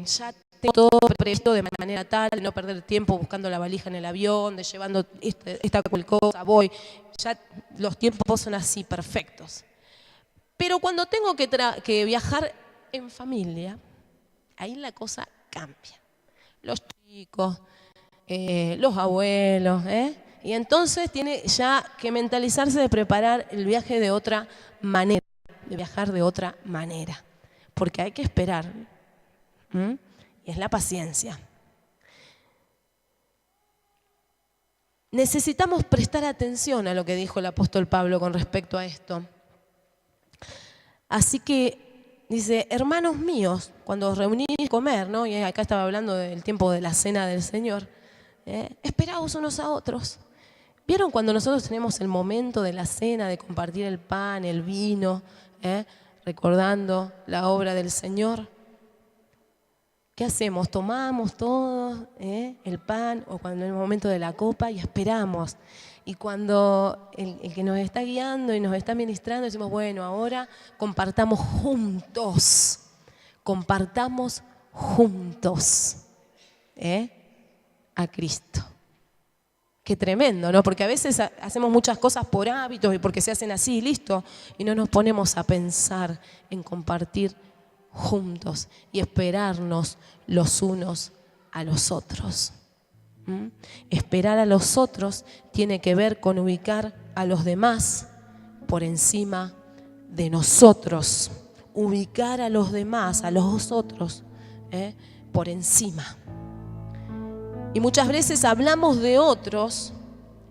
ya tengo todo previsto de manera tal de no perder tiempo buscando la valija en el avión, de llevando esta cosa, voy. Ya los tiempos son así, perfectos. Pero cuando tengo que viajar en familia, ahí la cosa cambia. Los chicos, los abuelos, y entonces tiene ya que mentalizarse de preparar el viaje de otra manera, de viajar de otra manera, porque hay que esperar, y es la paciencia. Necesitamos prestar atención a lo que dijo el apóstol Pablo con respecto a esto. Así que dice, hermanos míos, cuando os reunís a comer, ¿no?, y acá estaba hablando del tiempo de la cena del Señor, esperaos unos a otros. ¿Vieron cuando nosotros tenemos el momento de la cena, de compartir el pan, el vino, recordando la obra del Señor? ¿Qué hacemos? Tomamos todos el pan, o cuando es el momento de la copa, y esperamos. Y cuando el que nos está guiando y nos está ministrando, decimos, bueno, ahora compartamos juntos. Compartamos juntos a Cristo. Qué tremendo, ¿no? Porque a veces hacemos muchas cosas por hábitos y porque se hacen así, listo, y no nos ponemos a pensar en compartir juntos y esperarnos los unos a los otros. Esperar a los otros tiene que ver con ubicar a los demás por encima de nosotros. Ubicar a los demás, a los otros, por encima. Y muchas veces hablamos de otros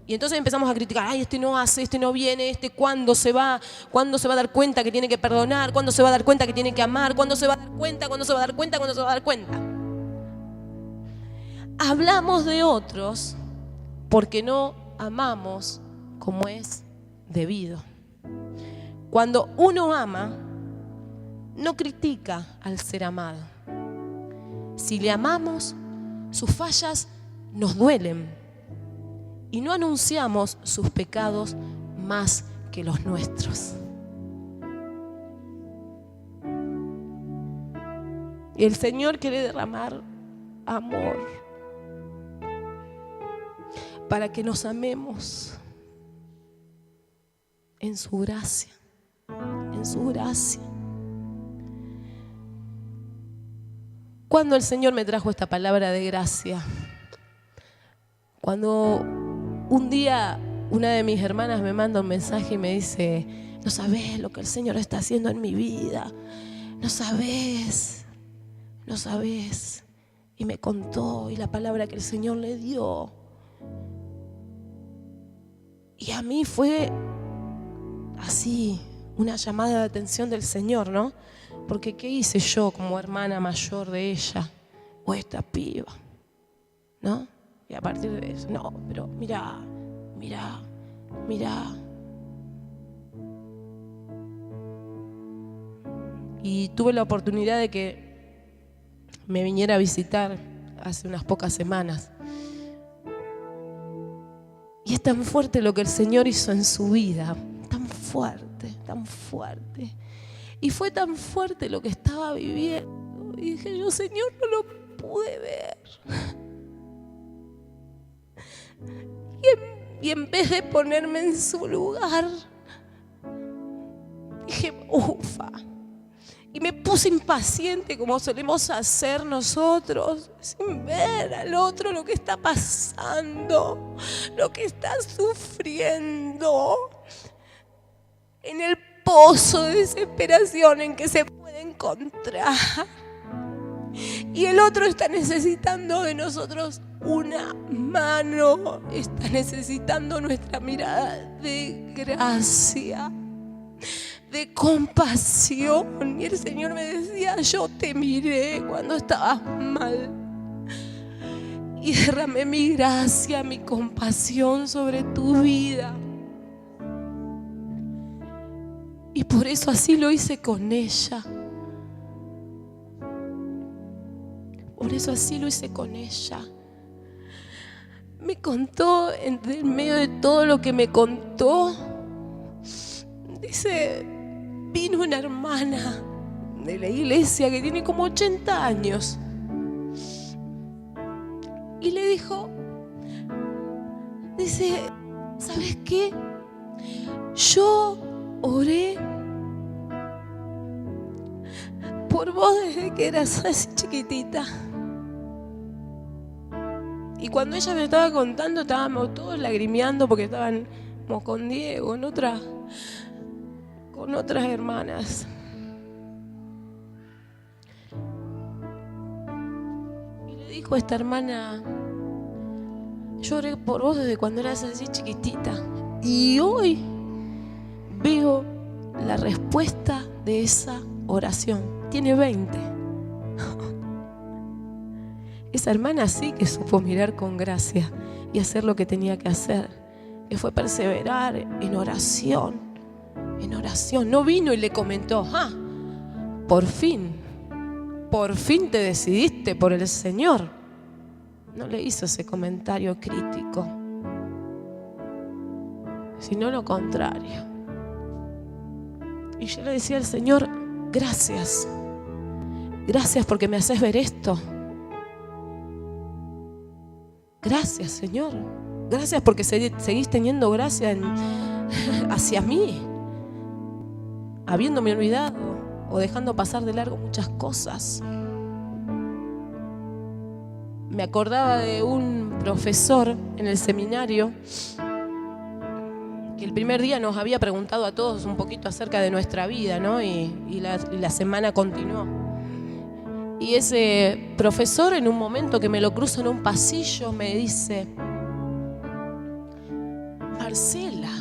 y entonces empezamos a criticar, ay, este no hace, este no viene, este ¿cuándo se va a dar cuenta que tiene que perdonar? ¿Cuándo se va a dar cuenta que tiene que amar? ¿Cuándo se va a dar cuenta? ¿Cuándo se va a dar cuenta? ¿Cuándo se va a dar cuenta? Hablamos de otros porque no amamos como es debido. Cuando uno ama, no critica al ser amado. Si le amamos, sus fallas nos duelen y no anunciamos sus pecados más que los nuestros. Y el Señor quiere derramar amor para que nos amemos en su gracia, en su gracia. Cuando el Señor me trajo esta palabra de gracia, cuando un día una de mis hermanas me manda un mensaje y me dice: no sabes lo que el Señor está haciendo en mi vida, no sabes. Y me contó, y la palabra que el Señor le dio. Y a mí fue así, una llamada de atención del Señor, ¿no? Porque ¿qué hice yo como hermana mayor de ella? O esta piba, ¿no? Y a partir de eso, no, pero mirá. Y tuve la oportunidad de que me viniera a visitar hace unas pocas semanas. Y es tan fuerte lo que el Señor hizo en su vida, tan fuerte. Y fue tan fuerte lo que estaba viviendo. Y dije yo: Señor, no lo pude ver. Y en vez de ponerme en su lugar, dije: ufa. Y me puse impaciente, como solemos hacer nosotros, sin ver al otro lo que está pasando, lo que está sufriendo, en el pozo de desesperación en que se puede encontrar. Y el otro está necesitando de nosotros una mano, está necesitando nuestra mirada de gracia, de compasión. Y el Señor me decía: yo te miré cuando estabas mal y derramé mi gracia, mi compasión sobre tu vida. Y por eso así lo hice con ella. Por eso así lo hice con ella. Me contó, en medio de todo lo que me contó, dice: vino una hermana de la iglesia que tiene como 80 años y le dijo, dice: ¿sabes qué? Yo oré por vos desde que eras así chiquitita. Y cuando ella me estaba contando, estábamos todos lagrimeando porque estábamos con Diego, con otras hermanas. Y le dijo a esta hermana: yo oré por vos desde cuando eras así chiquitita. Y hoy veo la respuesta de esa oración. Tiene 20. Esa hermana sí que supo mirar con gracia y hacer lo que tenía que hacer, que fue perseverar en oración. No vino y le comentó: por fin te decidiste por el Señor. No le hizo ese comentario crítico, sino lo contrario. Y yo le decía al Señor: gracias porque me haces ver esto. Gracias, Señor. Gracias porque seguís teniendo gracia hacia mí, habiéndome olvidado o dejando pasar de largo muchas cosas. Me acordaba de un profesor en el seminario que el primer día nos había preguntado a todos un poquito acerca de nuestra vida, ¿no? Y la semana continuó. Y ese profesor, en un momento que me lo cruzo en un pasillo, me dice: Marcela,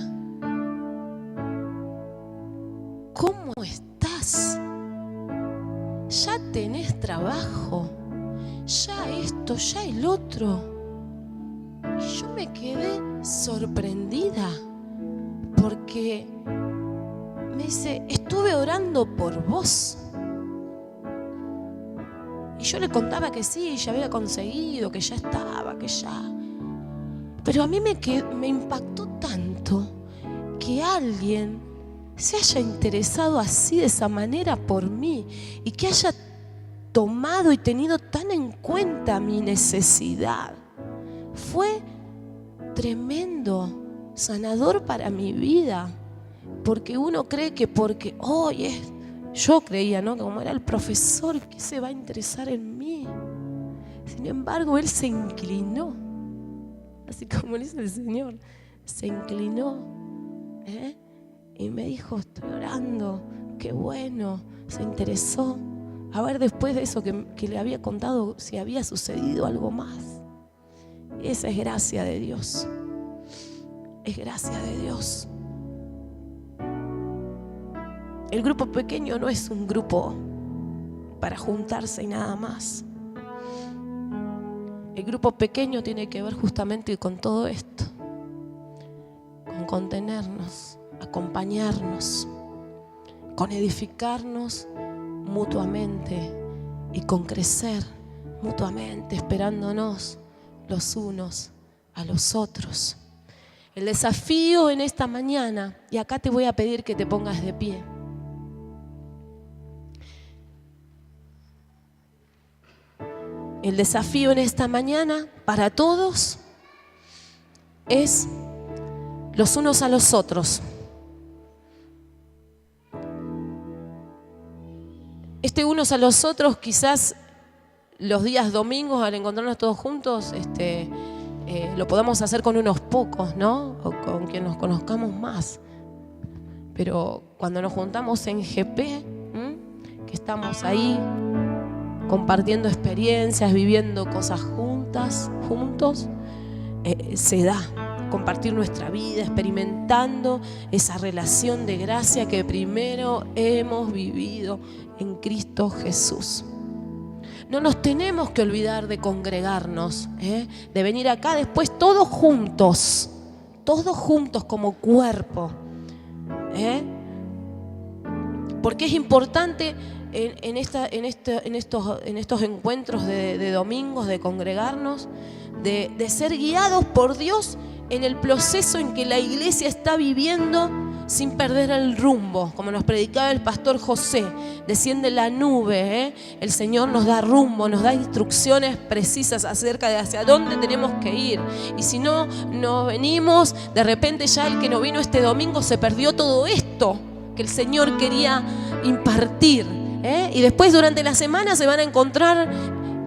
¿cómo estás? ¿Ya tenés trabajo? ¿Ya esto? ¿Ya el otro? Y yo me quedé sorprendida porque me dice: estuve orando por vos. Y yo le contaba que sí, ya había conseguido, que ya estaba, que ya. Pero a mí me impactó tanto que alguien se haya interesado así, de esa manera, por mí, y que haya tomado y tenido tan en cuenta mi necesidad. Fue tremendo, sanador para mi vida, porque uno cree que porque hoy yo creía, ¿no?, que como era el profesor, ¿qué se va a interesar en mí? Sin embargo, él se inclinó, así como le dice el Señor, se inclinó, y me dijo: estoy orando, qué bueno. Se interesó a ver después de eso que le había contado si había sucedido algo más. Esa es gracia de Dios. Es gracia de Dios. El grupo pequeño no es un grupo para juntarse y nada más. El grupo pequeño tiene que ver justamente con todo esto, con contenernos, acompañarnos, con edificarnos mutuamente y con crecer mutuamente, esperándonos los unos a los otros. El desafío en esta mañana, y acá te voy a pedir que te pongas de pie. El desafío en esta mañana para todos es los unos a los otros. Este unos a los otros, quizás los días domingos al encontrarnos todos juntos, lo podamos hacer con unos pocos, ¿no? O con quien nos conozcamos más. Pero cuando nos juntamos en GP, que estamos ahí compartiendo experiencias, viviendo cosas juntos, se da compartir nuestra vida, experimentando esa relación de gracia que primero hemos vivido en Cristo Jesús. No nos tenemos que olvidar de congregarnos, de venir acá después todos juntos como cuerpo, porque es importante en estos encuentros de domingos, de congregarnos, de ser guiados por Dios en el proceso en que la iglesia está viviendo, sin perder el rumbo. Como nos predicaba el pastor José, desciende la nube, el Señor nos da rumbo, nos da instrucciones precisas acerca de hacia dónde tenemos que ir. Y si no nos venimos, de repente ya el que no vino este domingo se perdió todo esto que el Señor quería impartir, y después durante la semana se van a encontrar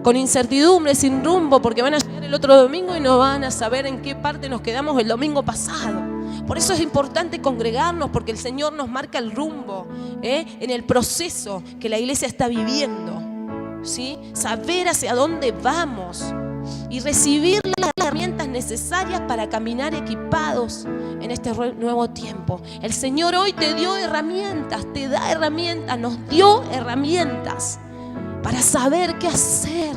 con incertidumbre, sin rumbo, porque van a llegar el otro domingo y no van a saber en qué parte nos quedamos el domingo pasado. Por eso es importante congregarnos, porque el Señor nos marca el rumbo, en el proceso que la iglesia está viviendo, ¿sí? Saber hacia dónde vamos y recibir las herramientas necesarias para caminar equipados en este nuevo tiempo. El Señor hoy te dio herramientas, te da herramientas, nos dio herramientas para saber qué hacer,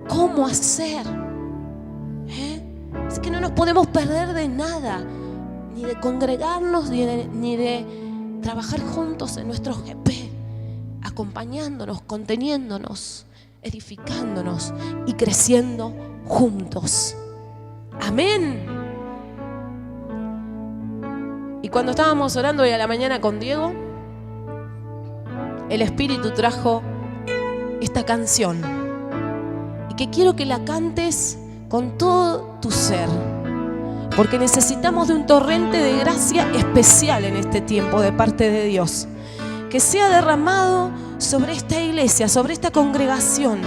cómo hacer. Es que no nos podemos perder de nada, ni de congregarnos, ni de trabajar juntos en nuestros GP, acompañándonos, conteniéndonos, edificándonos y creciendo juntos. Amén. Y cuando estábamos orando hoy a la mañana con Diego, el Espíritu trajo esta canción, y que quiero que la cantes con todo tu ser, porque necesitamos de un torrente de gracia especial en este tiempo de parte de Dios, que sea derramado sobre esta iglesia, sobre esta congregación,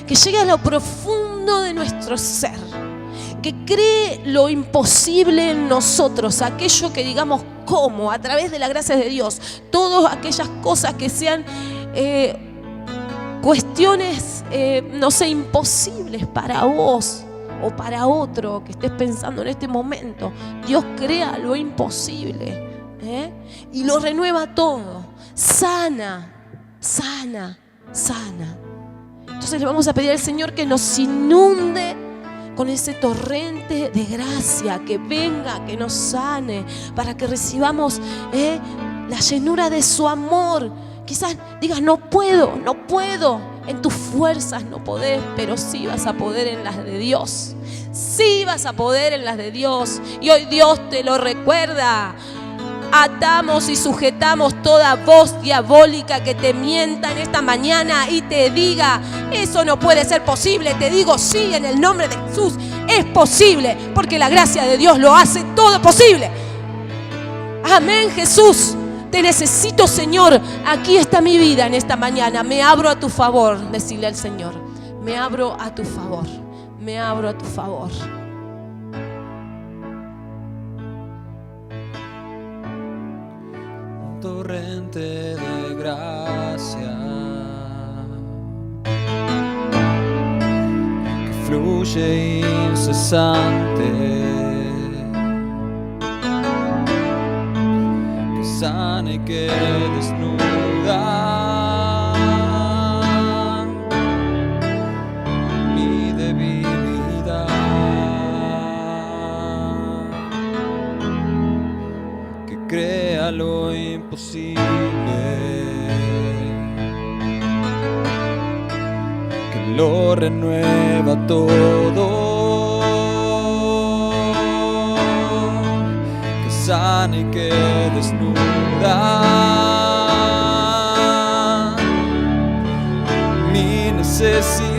que llegue a lo profundo de nuestro ser, que cree lo imposible en nosotros, aquello que digamos cómo, a través de la gracia de Dios, todas aquellas cosas que sean cuestiones, no sé, imposibles para vos o para otro que estés pensando en este momento. Dios crea lo imposible, y lo renueva todo, sana. Entonces le vamos a pedir al Señor que nos inunde con ese torrente de gracia, que venga, que nos sane, para que recibamos la llenura de su amor. Quizás digas, no puedo, en tus fuerzas no podés, pero sí vas a poder en las de Dios. Sí vas a poder en las de Dios. Y hoy Dios te lo recuerda. Atamos y sujetamos toda voz diabólica que te mienta en esta mañana y te diga, eso no puede ser posible. Te digo, sí, en el nombre de Jesús es posible, porque la gracia de Dios lo hace todo posible. Amén, Jesús. Te necesito, Señor. Aquí está mi vida en esta mañana. Me abro a tu favor, decirle al Señor. Me abro a tu favor. Me abro a tu favor.
Torrente de gracia que fluye incesante, que sana y que desnuda mi debilidad, que crea lo imposible, que lo renueva todo, que sana y que desnuda mi necesidad.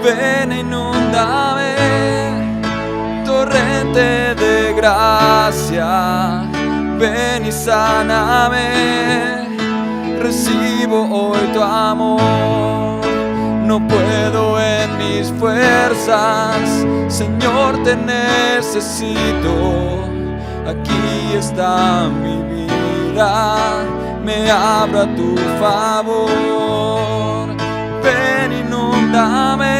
Ven e inúndame, torrente de gracia, ven y sáname. Recibo hoy tu amor, no puedo en mis fuerzas, Señor, te necesito. Aquí está mi vida, me abro a tu favor. Ven, inúndame,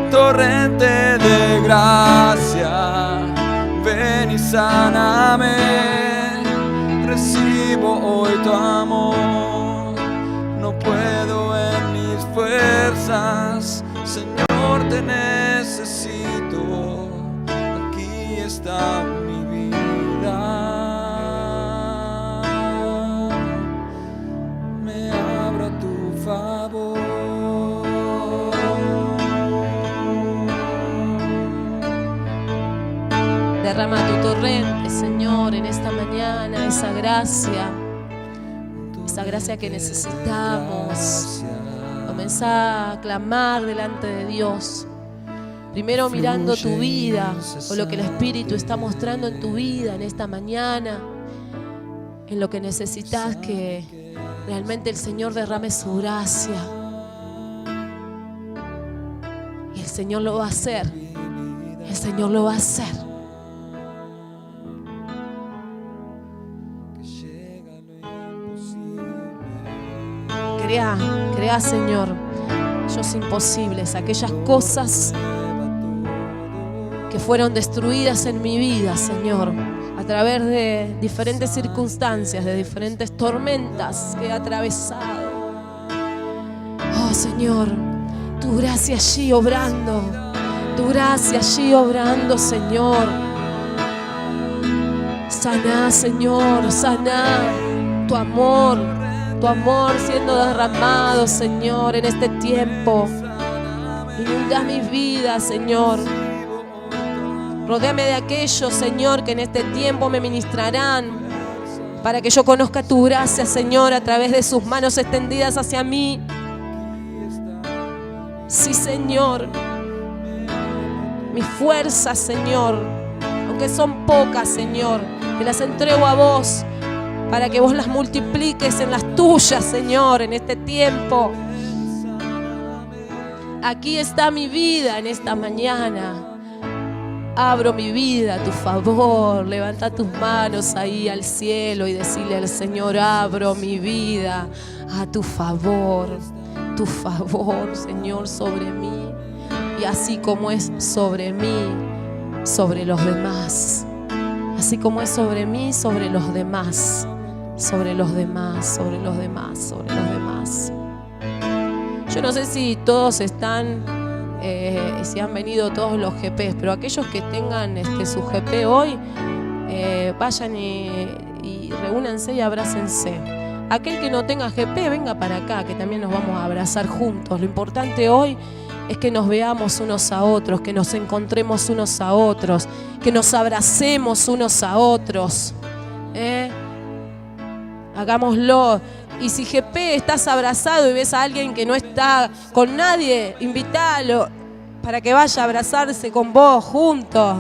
torrente de gracia, ven y sáname. Recibo hoy tu amor, no puedo en mis fuerzas, Señor, te necesito. Aquí está mi vida, me abro a tu favor.
Derrama tu torrente, Señor, en esta mañana, esa gracia que necesitamos. Comenzá a clamar delante de Dios. Primero mirando tu vida o lo que el Espíritu está mostrando en tu vida en esta mañana, en lo que necesitas que realmente el Señor derrame su gracia. Y el Señor lo va a hacer. El Señor lo va a hacer. Crea, Señor, aquellos imposibles, aquellas cosas que fueron destruidas en mi vida, Señor, a través de diferentes circunstancias, de diferentes tormentas que he atravesado. Oh, Señor, tu gracia allí obrando, tu gracia allí obrando, Señor. Saná, Señor, saná, tu amor siendo derramado, Señor, en este tiempo. Inunda mi vida, Señor. Rodéame de aquellos, Señor, que en este tiempo me ministrarán, para que yo conozca tu gracia, Señor, a través de sus manos extendidas hacia mí. Sí, Señor. Mis fuerzas, Señor, aunque son pocas, Señor, que las entrego a vos, para que vos las multipliques en las tuyas, Señor, en este tiempo. Aquí está mi vida en esta mañana. Abro mi vida a tu favor. Levanta tus manos ahí al cielo y decirle al Señor: abro mi vida a tu favor. Tu favor, Señor, sobre mí. Y así como es sobre mí, sobre los demás. Así como es sobre mí, sobre los demás. Sobre los demás, sobre los demás, sobre los demás. Yo no sé si todos están, si han venido todos los GPs, pero aquellos que tengan su GP hoy, vayan y reúnanse y abrácense. Aquel que no tenga GP, venga para acá, que también nos vamos a abrazar juntos. Lo importante hoy es que nos veamos unos a otros, que nos encontremos unos a otros, que nos abracemos unos a otros. Hagámoslo. Y si GP estás abrazado y ves a alguien que no está con nadie, invítalo para que vaya a abrazarse con vos juntos.